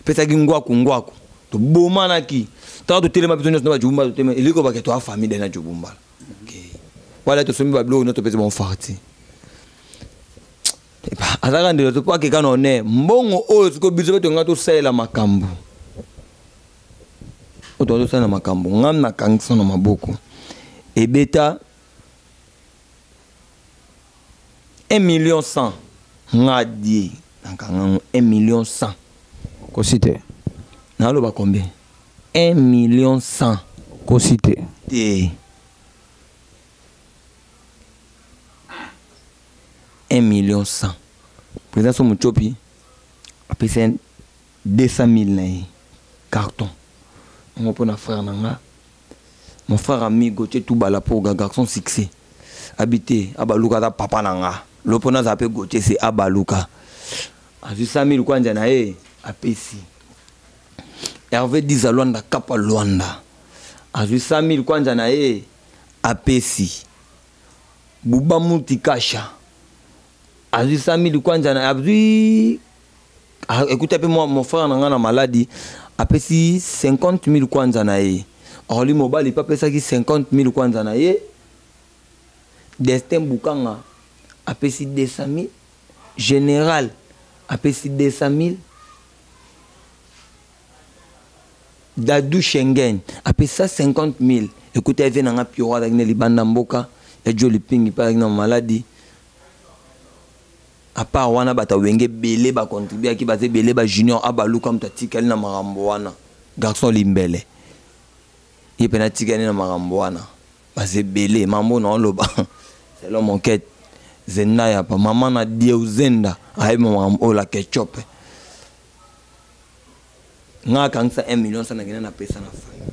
Speaker 2: pesa ngwaku to bomana ki ta to telema bino ndaba jubumba to tema iliko ba ke to famille de na jubumba okay wala to sombi ba blog no to pesa bon farti azaka ndelo to pa ke kanone mbongo oyo siko biso to ngato sela makambo oto sela makambo ngam na kangisa na maboko ebeta 1,1 million ngadi nakanga 1,1 million
Speaker 1: ko cité
Speaker 2: na lo ba combien 1,1 million
Speaker 1: ko cité
Speaker 2: te 1,1 million président so muchopi apesa 200,000 na carton on peut na frère nanga mon frère ami Gauthier tout bala pour garçon succès habité abaluka ta papa nanga lopona za pe Gauthier c'est abaluka azu 100,000 kwanja na apesi Hervé dit à Luanda kapa Luanda azu 100,000 kwanja na apesi Buba Multikasha azu 100,000 kwanja na abui écoutez peu moi mon frère nanga na maladie apesi 50,000 kwanja na Orly Mobile pas pesa ki 50,000 kwanza na Destin Bukanga apesi 200,000 Général apesi 200,000 Dadou Schengen apesa 50,000 écoutez vient nga piora avec libanda mboka et Joli Ping par exemple maladie à part wana bata wenge belé ba contribuer ki ba belé ba junior abalu comme tatika na marambo wana garçon limbele il peut pas gagner dans Maramboana parce que belé maman non le bas c'est l'homme en quête zenda ya pas maman na dia zenda ay maman la ketchup nga kansa 1 million ça na gagner na pesa na famille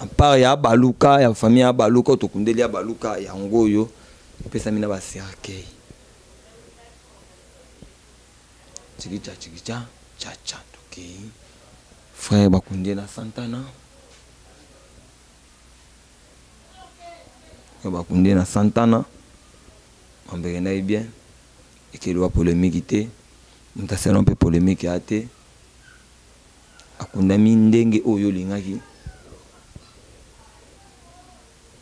Speaker 2: à part ya baluka ya famille ya baluka to kundeli ya baluka ya ngoyo pesa mina ba serkei chikicha cha okay frère bakunde na Santana bakunde na Santana ambere na bien ekelo polémique te mtasela mpe polémique ate akunda mindenge oyo lingaki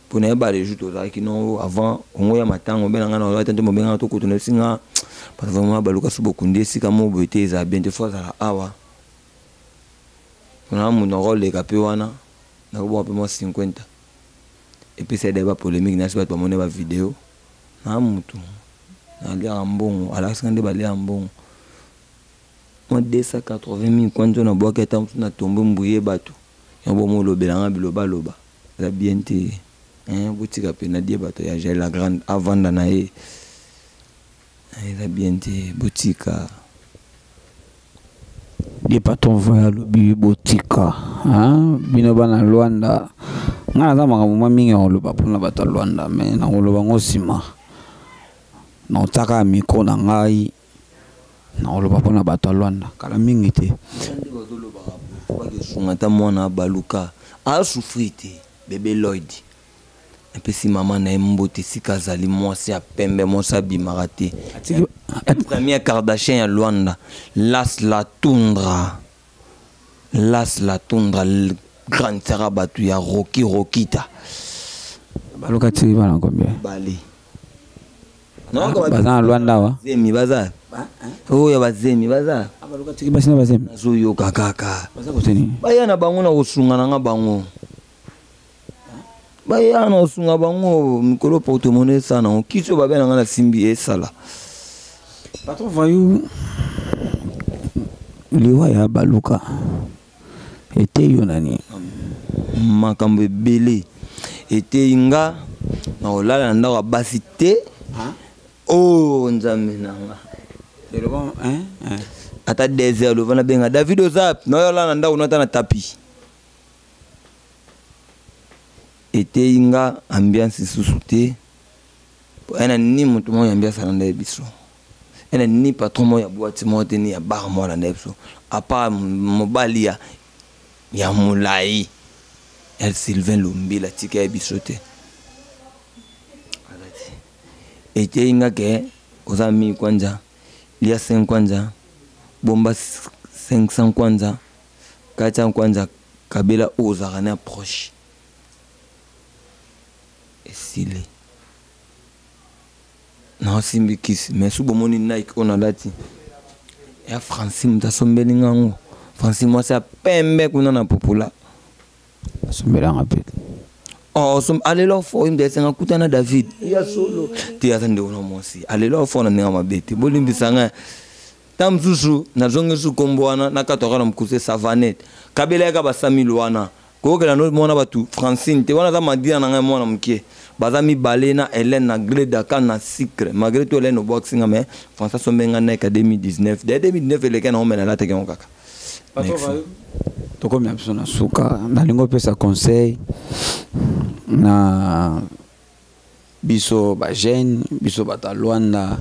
Speaker 2: pona ba les jours tozaki non avant ongo ya matango benanga na tante mobenga to kutuna singa parce que vraiment baluka so bokunde sika mo boete za bien des fois za awa on a mon rôle les capé wana na ko bon 50. Et puis c'est débat polémique na pas mon ba vidéo na mutu na lia mbongo ala skande ba lia mbongo mo 280,000 kwanzo na boka ta na tombe mbuye bato ya bo mo lobelanga biloba la bienté boutika pe na die bato ya la grande avant na la bienté boutika
Speaker 1: des patons voya lobi botika bino bana Luanda nga za makambo mingi oloba pona bato Luanda mais na oloba ngosima na otaka miko na ngai na oloba pona bato Luanda kala mingi te
Speaker 2: ndé bazoloba ba ke sungata mwana baluka a souffrité bébé Lloyd et puis si maman na mbote sika zali mwasi ya pembe mosa bimarate première Kardashian ya Luanda Las la Tundra grande sera batu ya Rokita
Speaker 1: baluka ti bana combien
Speaker 2: bali
Speaker 1: non ko bazana Luanda wa
Speaker 2: zemi baza oh ya bazemi baza
Speaker 1: baluka ti basina bazemi
Speaker 2: zo yo kakaka
Speaker 1: baza ko teni
Speaker 2: baya na bango na kosunga na nga bango baya na kosunga bango mikolo porte-monnaie sana kiso babena nga na simbi esala
Speaker 1: patron voyou liwa ya baluka ete yonani
Speaker 2: makambo ebele ete inga na olala ndako basi te oh nzambe nanga
Speaker 1: c'est bon
Speaker 2: ata désert le vana benga David Ozap na olala ndako nata na tapis ete inga ambiance susu te ena ni mutu mo ambiance na ndako biso ena ni patron mo ya boîte mo te ni ya bar mo na ndako biso à part mobali ya mulai El Sylvain Lumbi la tika ya bisote ete inga ke oza 1000 kwanza lia 5 kwanza bomba 500 kwanza 400 kwanza kabela ozaka na approche esile na simbi kisi mais su bomoni Nike on alati ya Francine mtasombeli ngango Francine moi ça pembe kuna na popula
Speaker 1: asombela ngapete
Speaker 2: oh alelo fo imde senga kutana David ya solo ti atande ona mosi alelo fo na ninga mabete bolimbisanga tamzuzu na zongesu komboana na katokana mkuse savanette kabela ka basamilwana kokela no mona batu Francine te wana za madia na ngai mona mkie bazami balena Hélène na Greda kana secret malgré tout Hélène au boxing mais François Sombenga na 2019 dès 2019 ele kana omena la teke ngaka
Speaker 1: to comme absolument suka na lingo pesa conseil na biso ba jeune biso batalwanda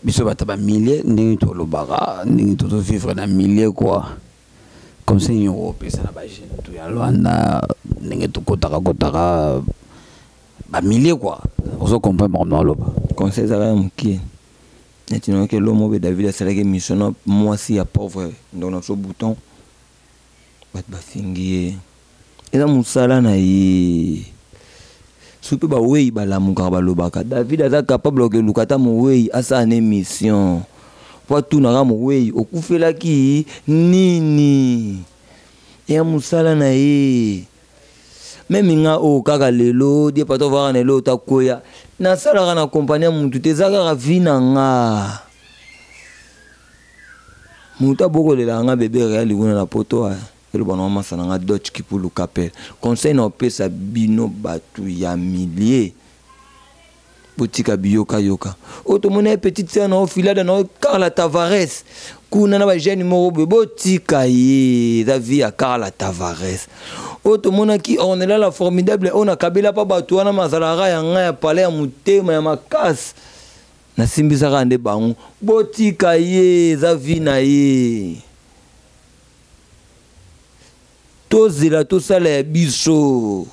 Speaker 1: biso bataba milliers ndingi to lobaka ndingi to vivre na milliers quoi conseil yo pesa na ba jeune to ya lwanda ndingi to kotaka ba milliers quoi ozo comprendre mon loba
Speaker 2: conseil ça va mkie netino que l'homme be David a salé mission moi si ya pauvre dans son bouton bat ba fingi eza musala na yi supe ba wei ba la muka ba lobaka David aza capable que lukata mo wei asa une mission po tout na mo wei okufelaki nini ya musala na yi même nga o kaka lelo die pato vara na lelo takoya na sala na compagnie mutu te zaka vina nga muta boko le nga bébé réel ngona na poto le bon maman ça nga dot qui pour le capel conseil na pesa bino batu ya milliers botika biyoka yoka otomona petite sœur na filade na Carla Tavares kuna na ba jeune moko botika ye da via Carla Tavares otomona ki on est là la formidable on a kabila pa batu wana mazalara ya nga ya palais ya mutema ya makas na simbisa kande bango botika ye za vina ye tozela tosala ya biso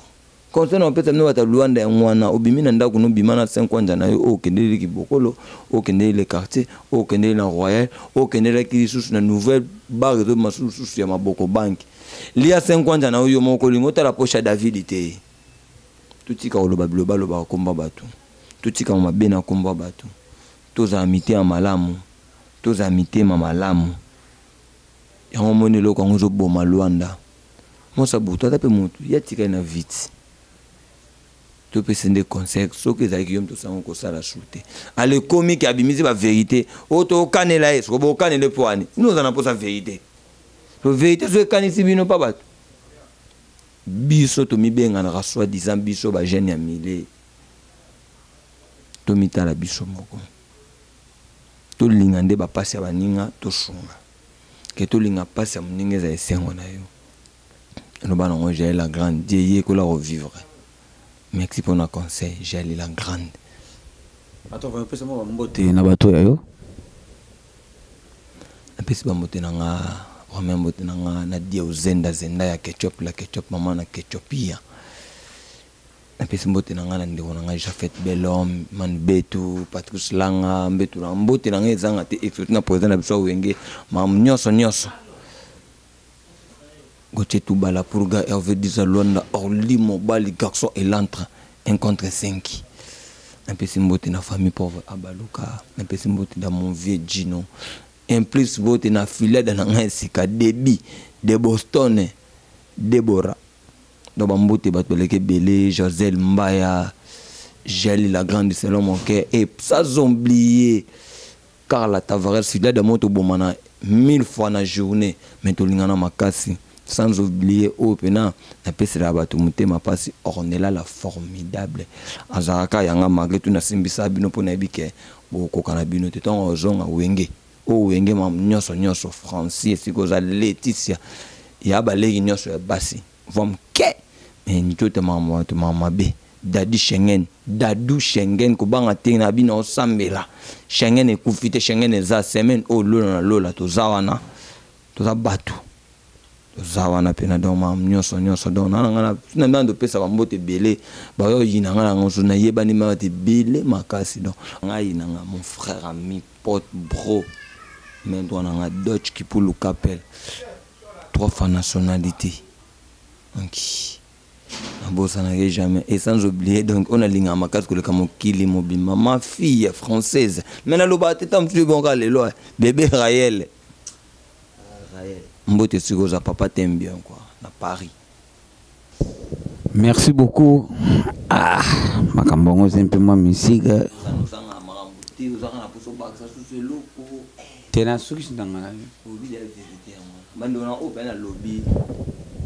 Speaker 2: conseil on peut amener wata luanda ya mwana obimina ndako no bimana 5 kwanja na yo okendele kibokolo okendele le quartier okendele na royal okendele kisusu na nouvelle barre de masusu ya maboko bank lia 5 kwanja na yo moko lingo tala pocha David te tutika oloba biloba loba komba batu tutika mabena komba batu toza amite ya malamu toza amite ma malamu ya ngomone loko ngozo boma Luanda mosa buto atape mutu yatika na vite to pese des conseils so que za kiyom to sango ko sala shooter ale comique abimizi ba vérité oto kanela eso bo kanele poani nous en a sa vérité la vérité so kanisi bino pa bato biso to mibenga na soi disant biso ba jeune ya mile to mitala biso moko to lingande ba pasi ya baninga to sunga ke to linga pasi ya muninga za esengo na yo no bana ngo j'ai la grande Dieu ko la revivre. Merci pour nos conseils, j'ai la grande.
Speaker 1: Attends, on peut se moi mbote na bato ya yo.
Speaker 2: Apesi ba mbote na nga, wa mbote na nga na dia uzenda zenda ya ketchup la ketchup mama na ketchupia. Apesi mbote na nga na ndeko na nga Jafet Belhomme, man betu, Patrice Langa, mbetu na mbote na nga ezanga te exotique na président na biso wenge, mam nyoso. Gauthier Toubala pour gars Hervé Dizalonda Orly Mobali garçon et l'entre 1 contre 5 un peu simboté na famille pauvre Abaluka un peu simboté dans mon vieux Gino un plus voté na filet dans un sika débit de Boston Deborah donc mboté batoleke belé Josel Mbaya Jali la grande selon mon cœur et sans oublier Carla Tavares filet de moto bomana 1000 fois na journée mais tolingana makasi sans oublier opena na pese la batu mutema pasi Ornella la formidable azaraka yanga malgré tout na simbisa bino pona bike boko kana bino te ton ozonga wenge o wenge mam nyoso Francis sikoza Laetitia ya balegi nyoso ya basi vom ke mais njote mama be Dadou Schengen ko banga tina bino sambela Schengen ekufite Schengen eza semaine o lola to zawana to za batu zawana pena donc mam nyonso donc nana na ndando pesa bambote belé ba yo yina ngana ngoso na yebani ma te belé makasi donc ngai nanga mon frère ami pote bro mais toi nanga Dutch qui pour le capel 3 fois nationalité donc ça n'arrive jamais et sans oublier donc on a linga makasi ko le kamokili mobimba ma fille française mais na loba teta mtu bon ka lelo bébé Raël mbote sikoza papa t'aime bien quoi na Paris.
Speaker 1: Merci beaucoup. Ah makambongo c'est un peu moi musique tena suki ndanga
Speaker 2: mandona open lobby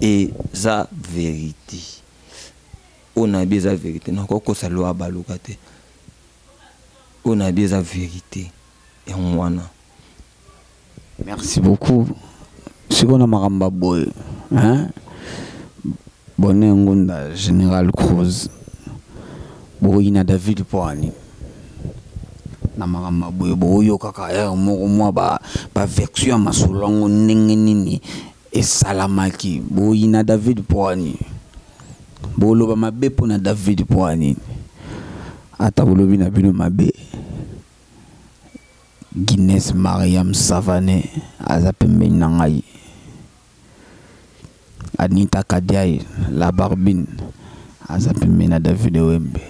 Speaker 2: et za vérité on a bien la vérité na ko sa loi balukate on a bien la vérité et on wana.
Speaker 1: Merci beaucoup. Ce qu'on a maramba boy, hein? Bonne ngunda Général Cruz. Boyina David Poani. Na maramba boy boyo kaka ya mo ba vexu masolongo nini et salamaki. Boyina David Poani. Bolo ba mabe pona David Poani. Ata bolo bina bino mabe. Guinness Mariam Savané azapembe nangai Anita Kadiaï la Barbine azapembe na David Wembe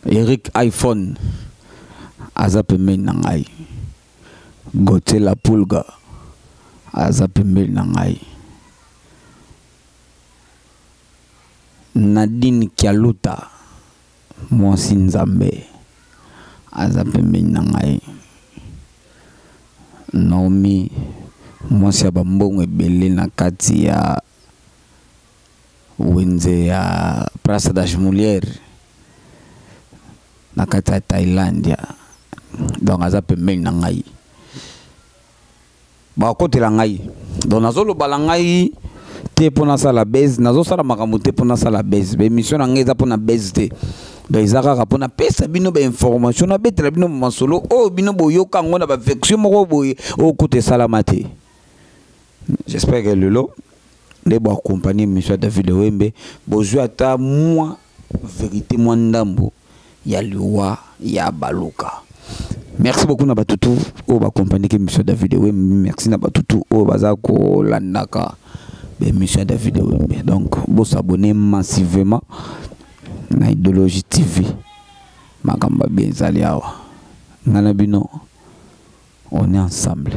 Speaker 1: Eric iPhone azapembe nangai Gauthier la Pulga azapembe nangai Nadine Kialuta Mwasi Nzambe azapembe nangai Naomi mwasi ya bambongo ebele na kati ya wenze ya Praça das Mulheres na kati ya Thaïlandia donc azapembe nangai ba kotela ngai donc nazolo bala ngai te pona sala base nazo sala makambo te pona sala base be mission ngai za pona base te donc izaka pona pesa bino ba information na betela bino masolo o bino boyoka ngona ba vection moko boye o kote salama te. J'espère que le lot les bo accompagner monsieur David Wembe bozwa ata moi vérité moi ndambo ya liwa ya baluka. Merci beaucoup na batutu o ba accompagner que monsieur David Wembe, merci na batutu o bazako landaka be monsieur David Wembe. Donc bo s'abonner massivement na Idéologie TV makamba bien zali awa ngana bino on est ensemble.